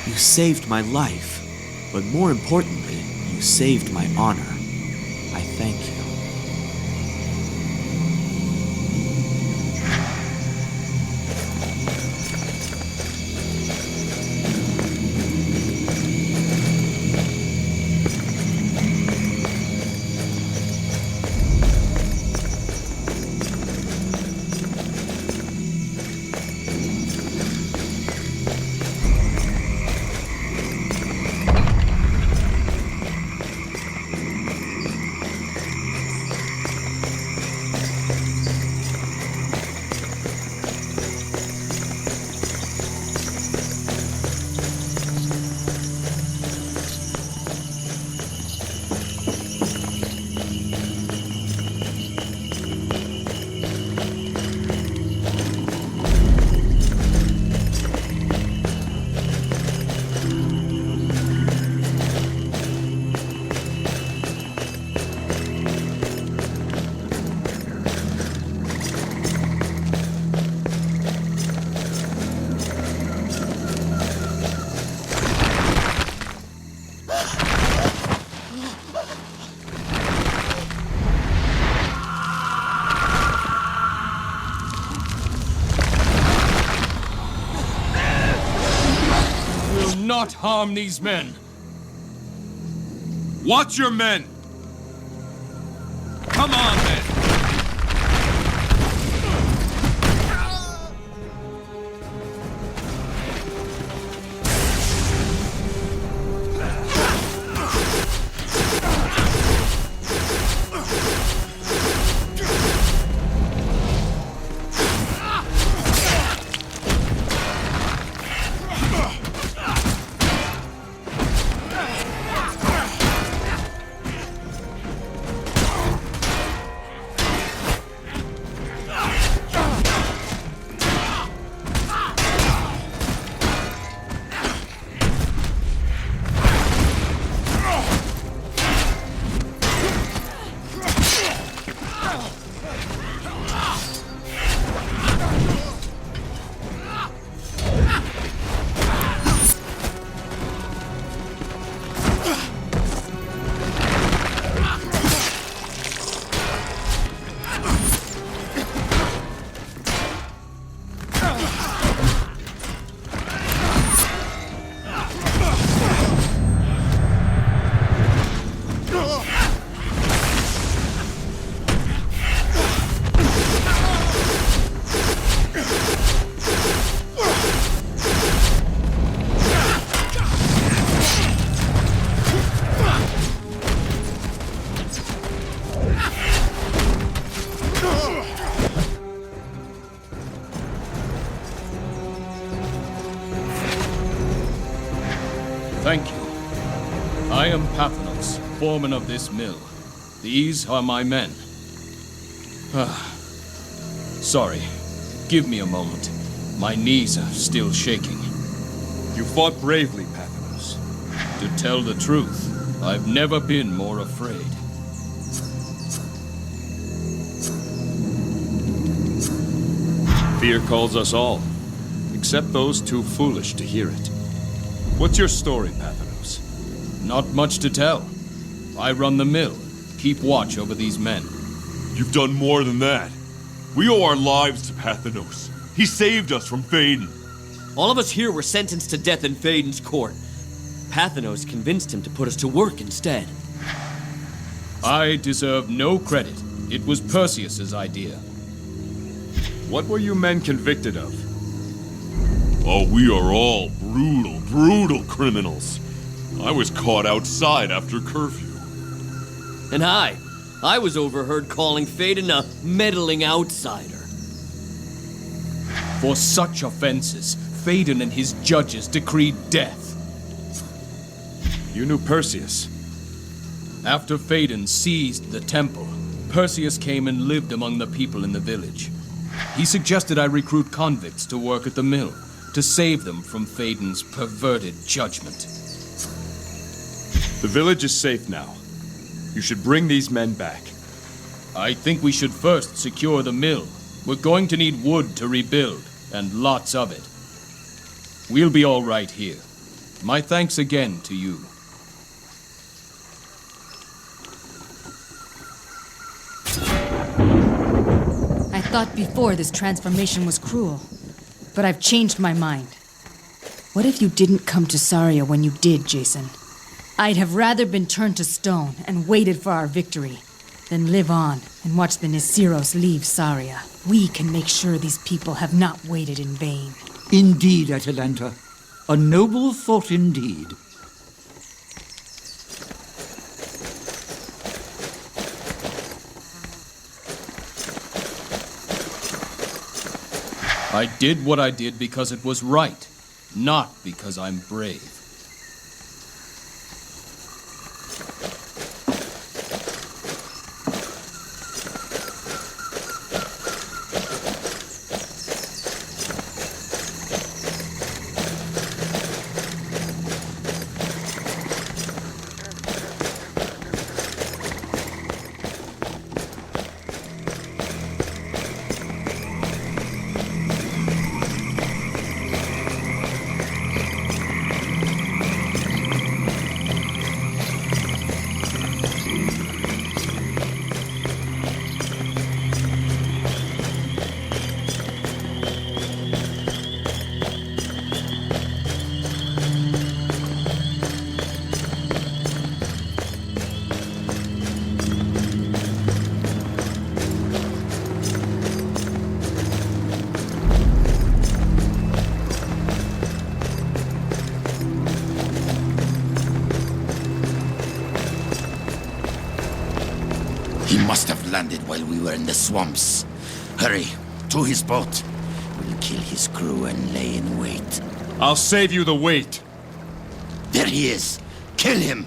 You saved my life, but more importantly, you saved my honor. I thank you. Not harm these men. Watch your men! Come on, then! Thank you. I am Panthanos, foreman of this mill. These are my men. Sorry. Give me a moment. My knees are still shaking. You fought bravely, Panthanos. To tell the truth, I've never been more afraid. Fear calls us all, except those too foolish to hear it. What's your story, Panthanos? Not much to tell. I run the mill, keep watch over these men. You've done more than that. We owe our lives to Panthanos. He saved us from Phaedon. All of us here were sentenced to death in Phaedon's court. Panthanos convinced him to put us to work instead. I deserve no credit. It was Perseus's idea. What were you men convicted of? Oh, we are all brutal criminals. I was caught outside after curfew. And I was overheard calling Phaedon a meddling outsider. For such offenses, Phaedon and his judges decreed death. You knew Perseus? After Phaedon seized the temple, Perseus came and lived among the people in the village. He suggested I recruit convicts to work at the mill, to save them from Phaedon's perverted judgment. The village is safe now. You should bring these men back. I think we should first secure the mill. We're going to need wood to rebuild, and lots of it. We'll be all right here. My thanks again to you. I thought before this transformation was cruel, but I've changed my mind. What if you didn't come to Saria when you did, Jason? I'd have rather been turned to stone and waited for our victory than live on and watch the Nisiros leave Saria. We can make sure these people have not waited in vain. Indeed, Atalanta. A noble thought indeed. I did what I did because it was right, not because I'm brave. He must have landed while we were in the swamps. Hurry, to his boat. We'll kill his crew and lay in wait. I'll save you the wait. There he is. Kill him.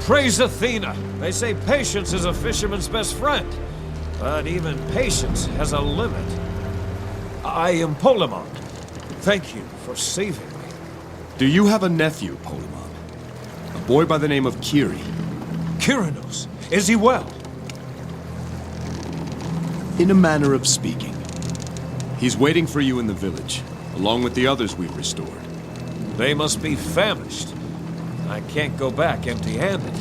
Praise Athena! They say patience is a fisherman's best friend. But even patience has a limit. I am Polemon. Thank you for saving me. Do you have a nephew, Polemon? A boy by the name of Kiri? Kirinos, is he well? In a manner of speaking. He's waiting for you in the village, along with the others we've restored. They must be famished. I can't go back empty-handed.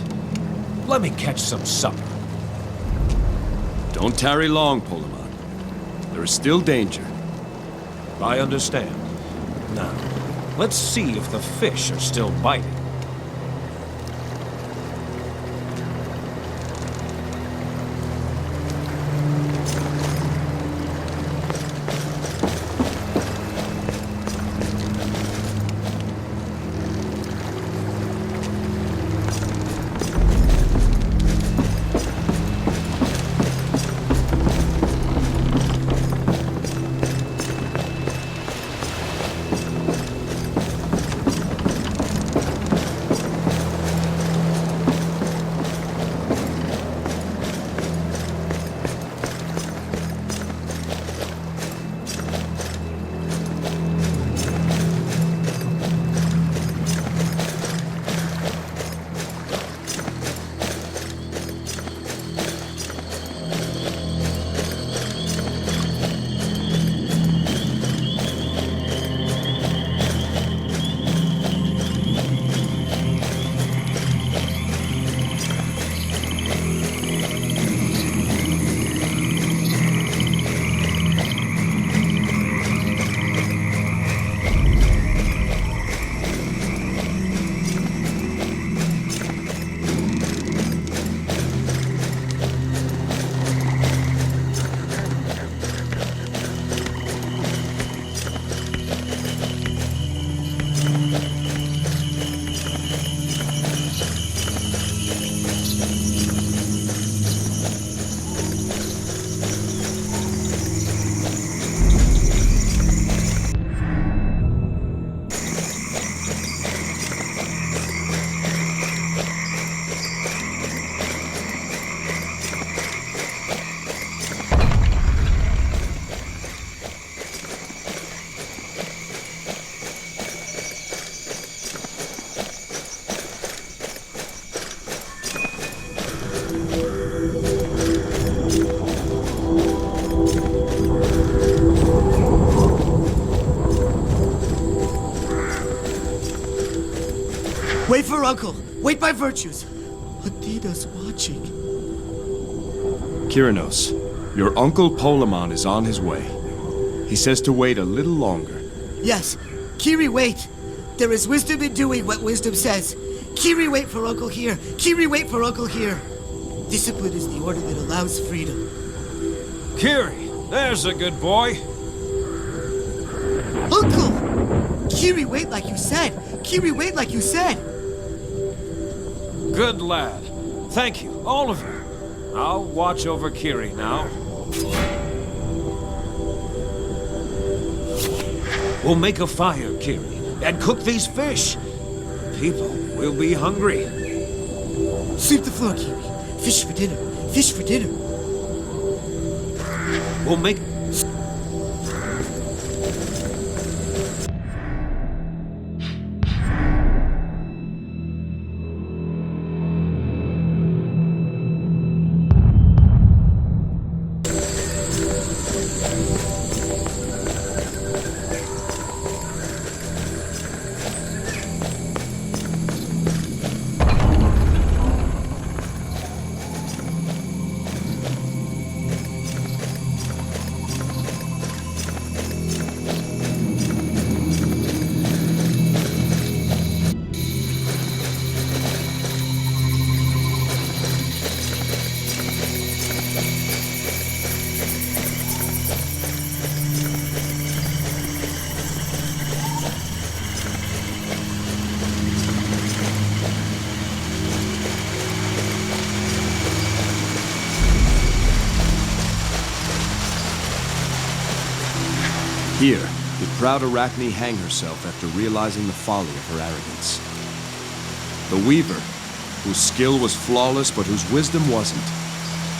Let me catch some supper. Don't tarry long, Polemon. There is still danger. I understand. Now, let's see if the fish are still biting. Wait for Uncle! Wait by virtues! Athena's watching. Kirinos, your uncle Polemon is on his way. He says to wait a little longer. Yes. Kiri, wait! There is wisdom in doing what wisdom says. Kiri, wait for Uncle here! Kiri, wait for Uncle here! Discipline is the order that allows freedom. Kiri, there's a good boy. Uncle! Kiri, wait like you said! Kiri, wait like you said! Good lad. Thank you, all of you. I'll watch over Kiri now. We'll make a fire, Kiri, and cook these fish. The people will be hungry. Sweep the floor, Kiri. Fish for dinner. Fish for dinner. We'll make... Here, did proud Arachne hang herself after realizing the folly of her arrogance. The Weaver, whose skill was flawless but whose wisdom wasn't,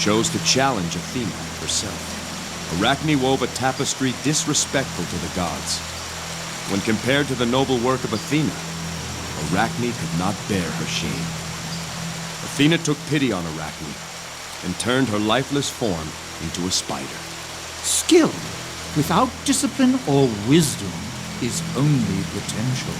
chose to challenge Athena herself. Arachne wove a tapestry disrespectful to the gods. When compared to the noble work of Athena, Arachne could not bear her shame. Athena took pity on Arachne and turned her lifeless form into a spider. Skill without discipline or wisdom is only potential.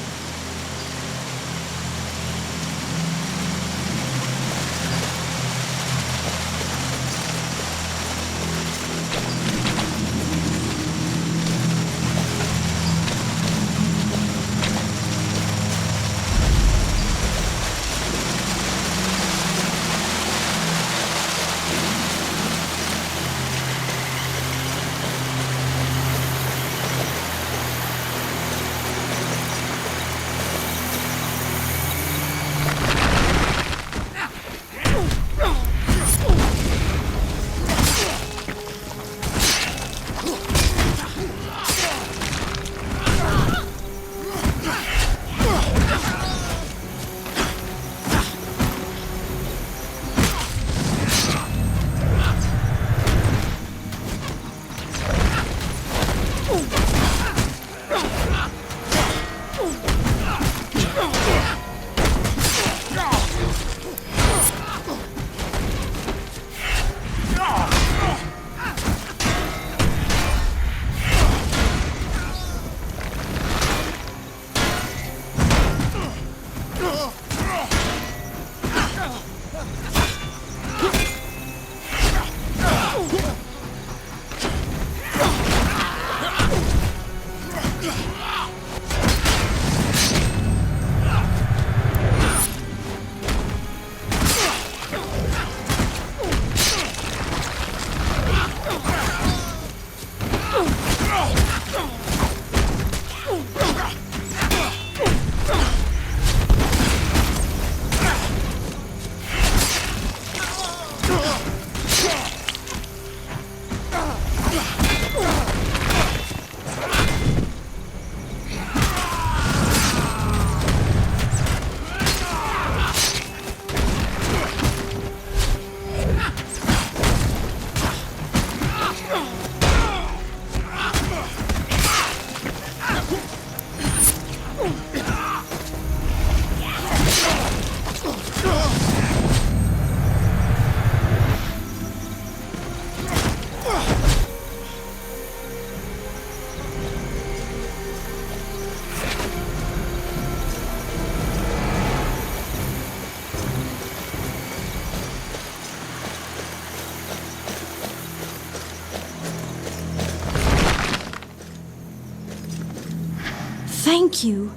Thank you.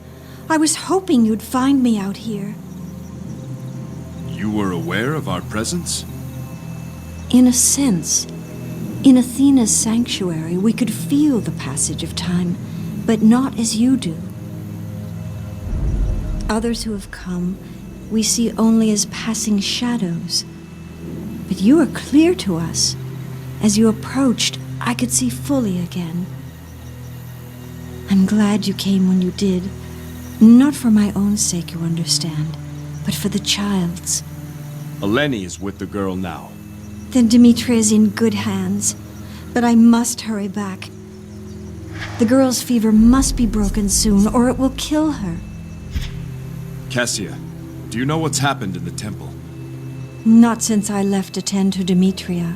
I was hoping you'd find me out here. You were aware of our presence? In a sense. In Athena's sanctuary, we could feel the passage of time, but not as you do. Others who have come, we see only as passing shadows. But you are clear to us. As you approached, I could see fully again. I'm glad you came when you did. Not for my own sake, you understand, but for the child's. Eleni is with the girl now. Then Dimitri is in good hands. But I must hurry back. The girl's fever must be broken soon, or it will kill her. Kassia, do you know what's happened in the temple? Not since I left to tend to Demetria.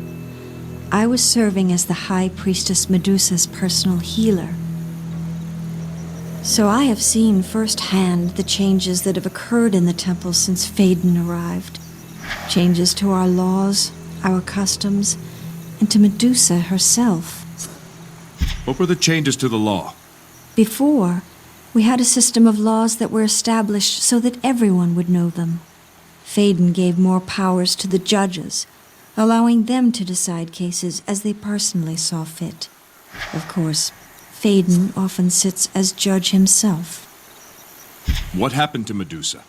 I was serving as the High Priestess Medusa's personal healer. So I have seen firsthand the changes that have occurred in the temple since Phaedon arrived. Changes to our laws, our customs, and to Medusa herself. What were the changes to the law? Before, we had a system of laws that were established so that everyone would know them. Phaedon gave more powers to the judges, allowing them to decide cases as they personally saw fit. Of course, Phaedon often sits as judge himself. What happened to Medusa?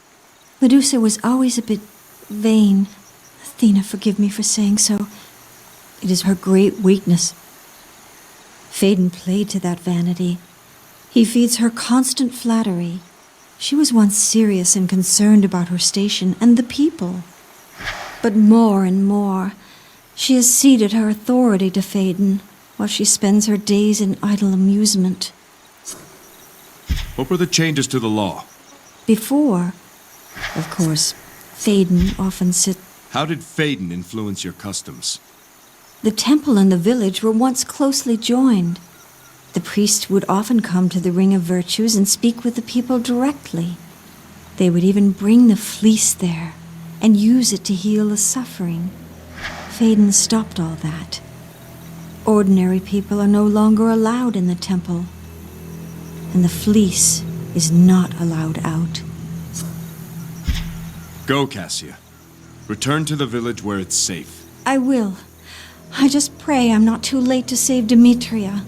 Medusa was always a bit vain. Athena, forgive me for saying so. It is her great weakness. Phaedon played to that vanity. He feeds her constant flattery. She was once serious and concerned about her station and the people. But more and more, she has ceded her authority to Phaedon, while she spends her days in idle amusement. What were the changes to the law? Before, of course, Phaedon often How did Phaedon influence your customs? The temple and the village were once closely joined. The priest would often come to the Ring of Virtues and speak with the people directly. They would even bring the Fleece there and use it to heal the suffering. Phaedon stopped all that. Ordinary people are no longer allowed in the temple, and the Fleece is not allowed out. Go, Kassia. Return to the village where it's safe. I will. I just pray I'm not too late to save Demetria.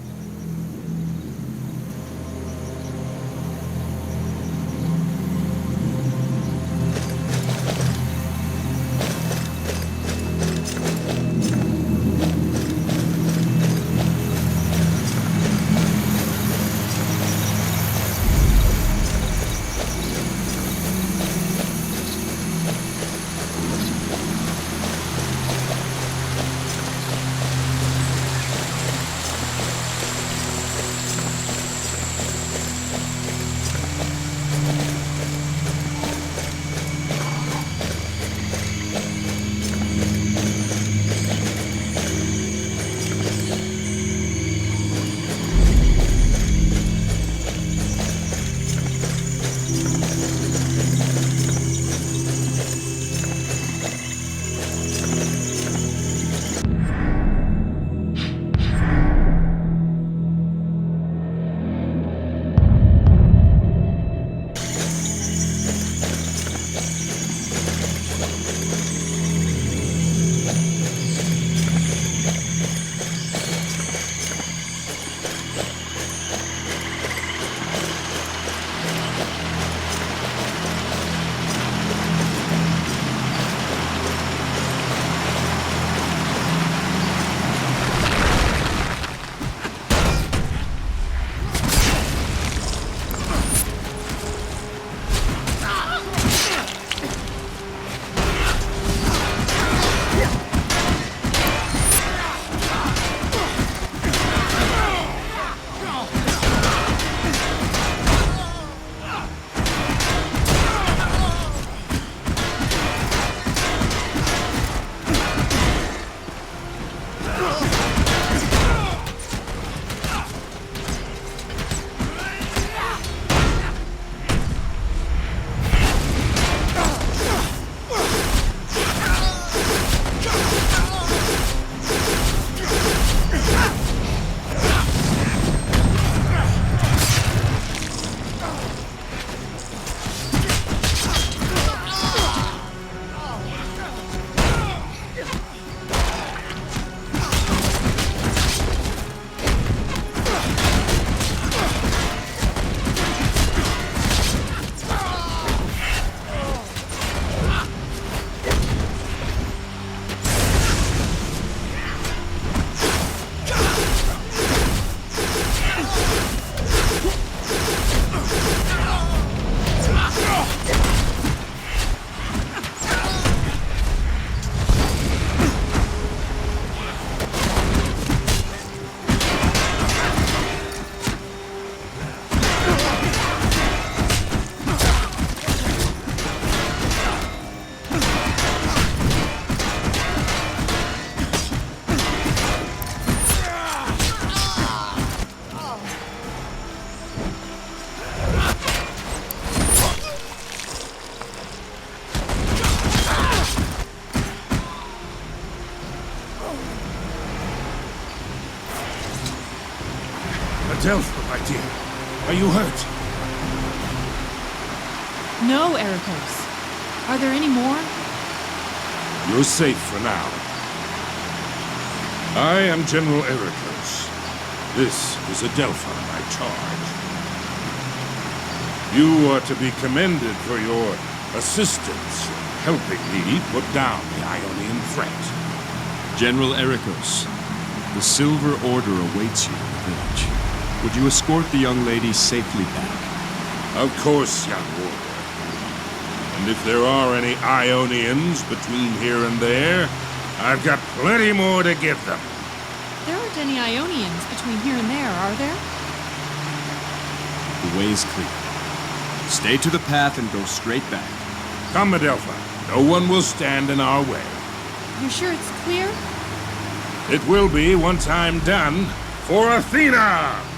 Adelpha, my dear, are you hurt? No, Errikos. Are there any more? You're safe for now. I am General Errikos. This is Adelpha, my charge. You are to be commended for your assistance in helping me put down the Ionian threat. General Errikos, the Silver Order awaits you in the village. Would you escort the young lady safely back? Of course, young warrior. And if there are any Ionians between here and there, I've got plenty more to give them. There aren't any Ionians between here and there, are there? The way is clear. Stay to the path and go straight back. Come, Adelpha. No one will stand in our way. You're sure it's clear? It will be once I'm done for Athena!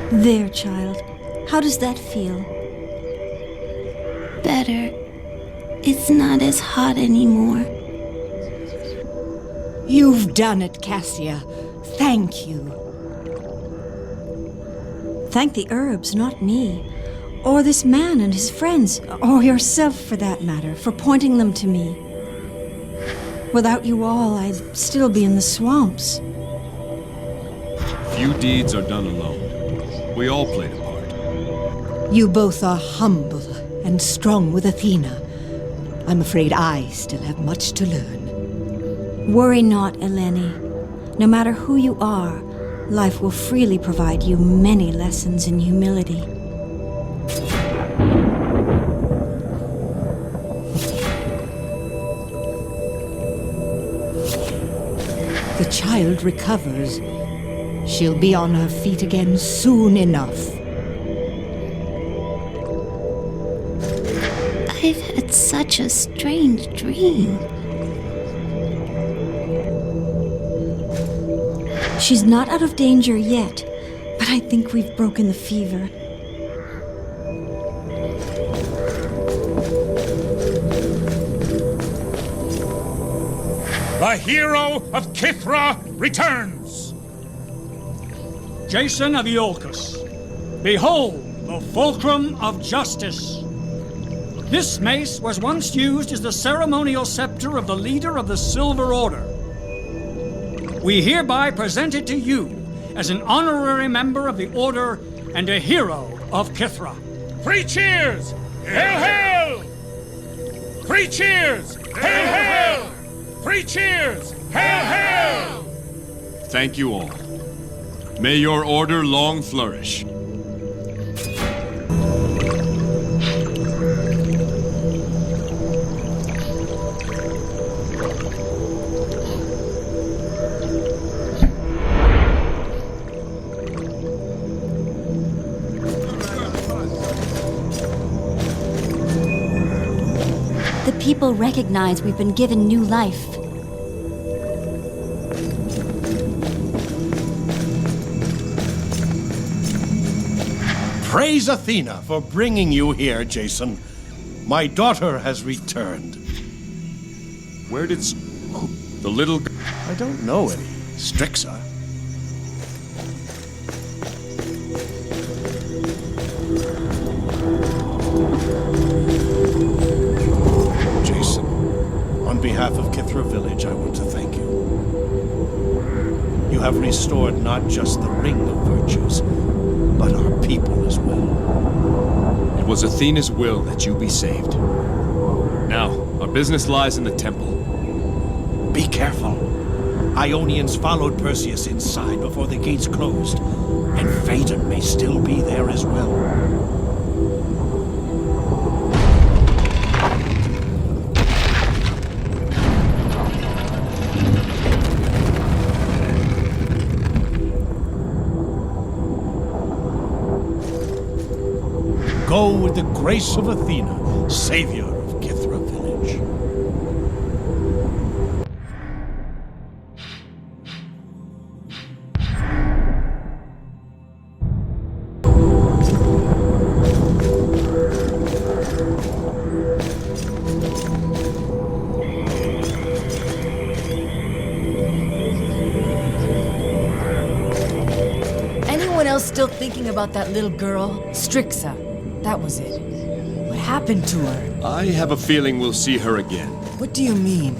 There, child. How does that feel? Better. It's not as hot anymore. You've done it, Kassia. Thank you. Thank the herbs, not me. Or this man and his friends, or yourself for that matter, for pointing them to me. Without you all, I'd still be in the swamps. Few deeds are done alone. We all played a part. You both are humble and strong with Athena. I'm afraid I still have much to learn. Worry not, Eleni. No matter who you are, life will freely provide you many lessons in humility. The child recovers. She'll be on her feet again soon enough. I've had such a strange dream. She's not out of danger yet, but I think we've broken the fever. The hero of Kithra returns! Jason of Iolcus, behold the fulcrum of justice. This mace was once used as the ceremonial scepter of the leader of the Silver Order. We hereby present it to you as an honorary member of the Order and a hero of Kithra. 3 cheers! Hail, hail! 3 cheers! Hail, hail! 3 cheers! Hail, hail! Thank you all. May your order long flourish. The people recognize we've been given new life. Praise Athena for bringing you here, Jason. My daughter has returned. Where did the little... I don't know any. Strixa. Jason, on behalf of Kithra Village, I want to thank you. You have restored not just the Ring of Virtues, but our people as well. It was Athena's will that you be saved. Now, our business lies in the temple. Be careful. Ionians followed Perseus inside before the gates closed, and Phaedon may still be there as well. Go with the grace of Athena, savior of Kithra Village. Anyone else still thinking about that little girl? Strixa. That was it. What happened to her? I have a feeling we'll see her again. What do you mean?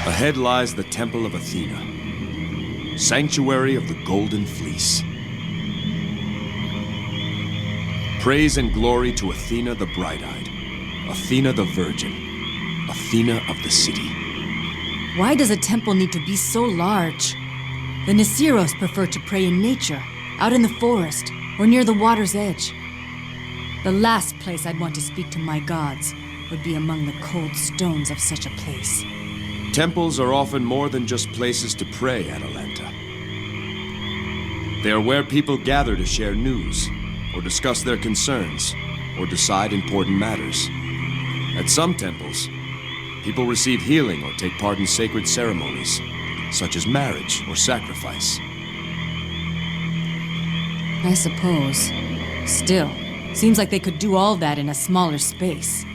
Ahead lies the Temple of Athena, sanctuary of the Golden Fleece. Praise and glory to Athena the Bright-Eyed, Athena the Virgin, Athena of the city. Why does a temple need to be so large? The Nisiros prefer to pray in nature, out in the forest, or near the water's edge. The last place I'd want to speak to my gods would be among the cold stones of such a place. Temples are often more than just places to pray, Atalanta. They are where people gather to share news, or discuss their concerns, or decide important matters. At some temples, people receive healing or take part in sacred ceremonies, such as marriage or sacrifice. I suppose. Still, seems like they could do all that in a smaller space.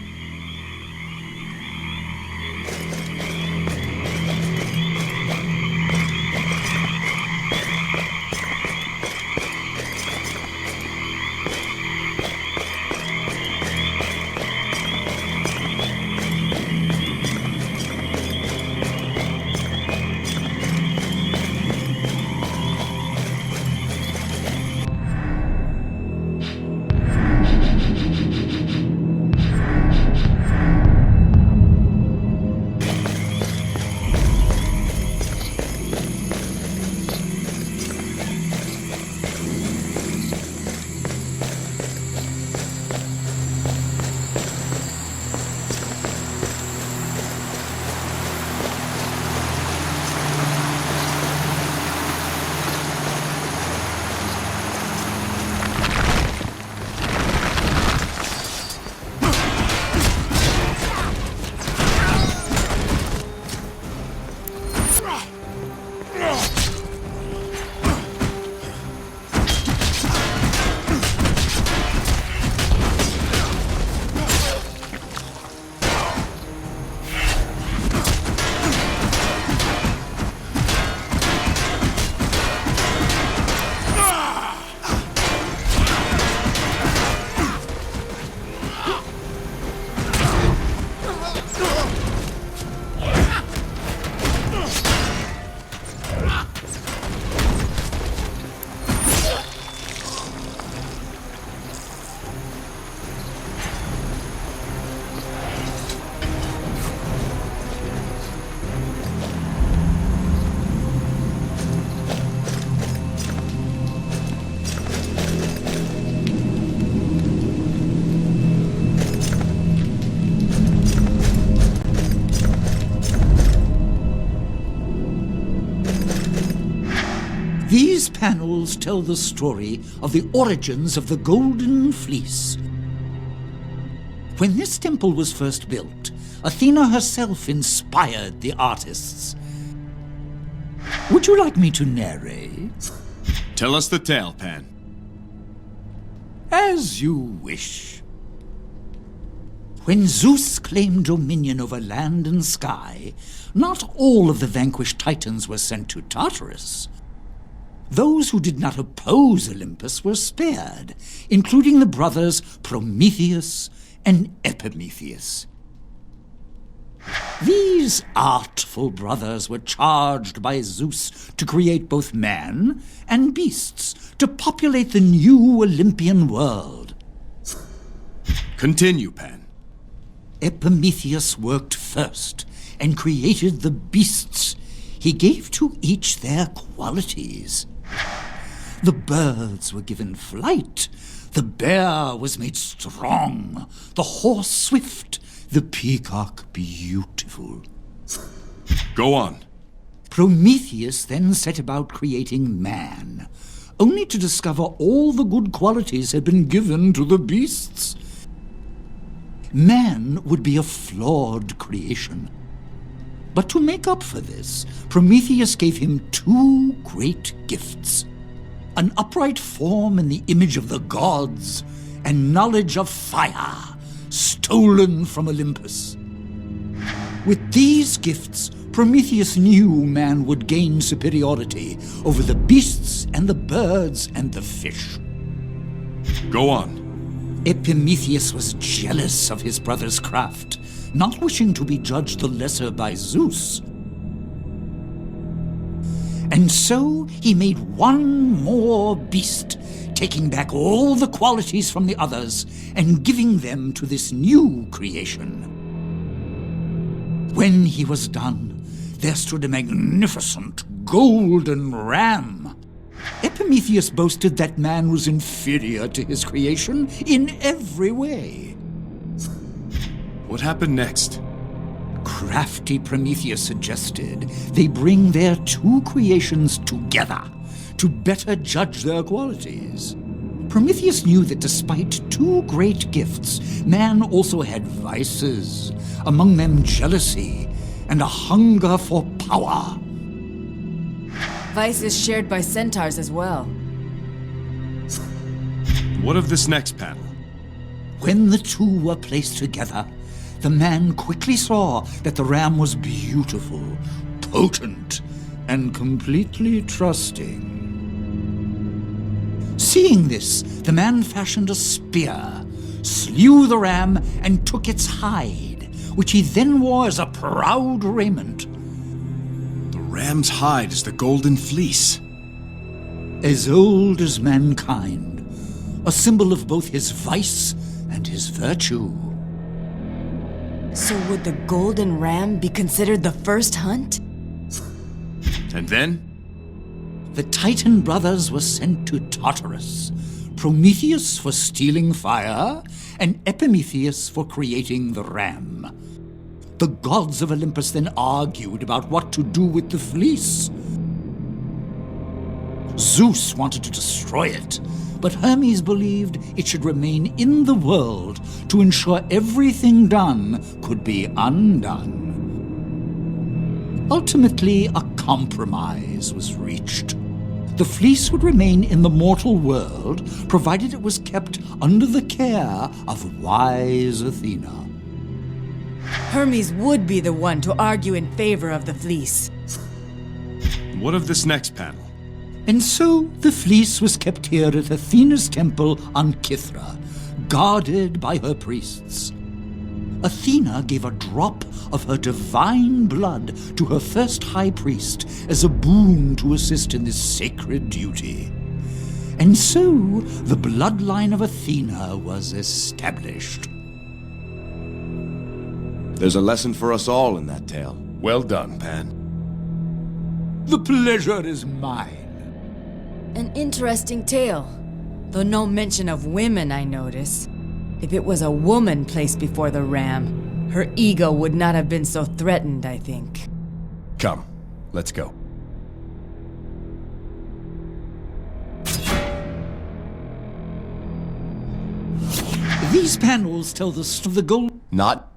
These panels tell the story of the origins of the Golden Fleece. When this temple was first built, Athena herself inspired the artists. Would you like me to narrate? Tell us the tale, Pan. As you wish. When Zeus claimed dominion over land and sky, not all of the vanquished Titans were sent to Tartarus. Those who did not oppose Olympus were spared, including the brothers Prometheus and Epimetheus. These artful brothers were charged by Zeus to create both man and beasts to populate the new Olympian world. Continue, Pan. Epimetheus worked first and created the beasts. He gave to each their qualities. The birds were given flight. The bear was made strong. The horse swift. The peacock beautiful. Go on. Prometheus then set about creating man, only to discover all the good qualities had been given to the beasts. Man would be a flawed creation. But to make up for this, Prometheus gave him two great gifts: an upright form in the image of the gods, and knowledge of fire, stolen from Olympus. With these gifts, Prometheus knew man would gain superiority over the beasts and the birds and the fish. Go on. Epimetheus was jealous of his brother's craft, not wishing to be judged the lesser by Zeus. And so he made one more beast, taking back all the qualities from the others and giving them to this new creation. When he was done, there stood a magnificent golden ram. Epimetheus boasted that man was inferior to his creation in every way. What happened next? Crafty Prometheus suggested they bring their two creations together to better judge their qualities. Prometheus knew that despite two great gifts, man also had vices, among them jealousy and a hunger for power. Vice is shared by centaurs as well. What of this next panel? When the two were placed together, the man quickly saw that the ram was beautiful, potent, and completely trusting. Seeing this, the man fashioned a spear, slew the ram, and took its hide, which he then wore as a proud raiment. The ram's hide is the Golden Fleece. As old as mankind, a symbol of both his vice and his virtue. So would the golden ram be considered the first hunt? And then? The Titan brothers were sent to Tartarus, Prometheus for stealing fire, and Epimetheus for creating the ram. The gods of Olympus then argued about what to do with the fleece. Zeus wanted to destroy it, but Hermes believed it should remain in the world to ensure everything done could be undone. Ultimately, a compromise was reached. The fleece would remain in the mortal world, provided it was kept under the care of wise Athena. Hermes would be the one to argue in favor of the fleece. What of this next panel? And so the fleece was kept here at Athena's temple on Kithra, guarded by her priests. Athena gave a drop of her divine blood to her first high priest as a boon to assist in this sacred duty. And so the bloodline of Athena was established. There's a lesson for us all in that tale. Well done, Pan. The pleasure is mine. An interesting tale, though no mention of women, I notice. If it was a woman placed before the ram, her ego would not have been so threatened, I think. Come, let's go. These panels tell the story of the gold. Not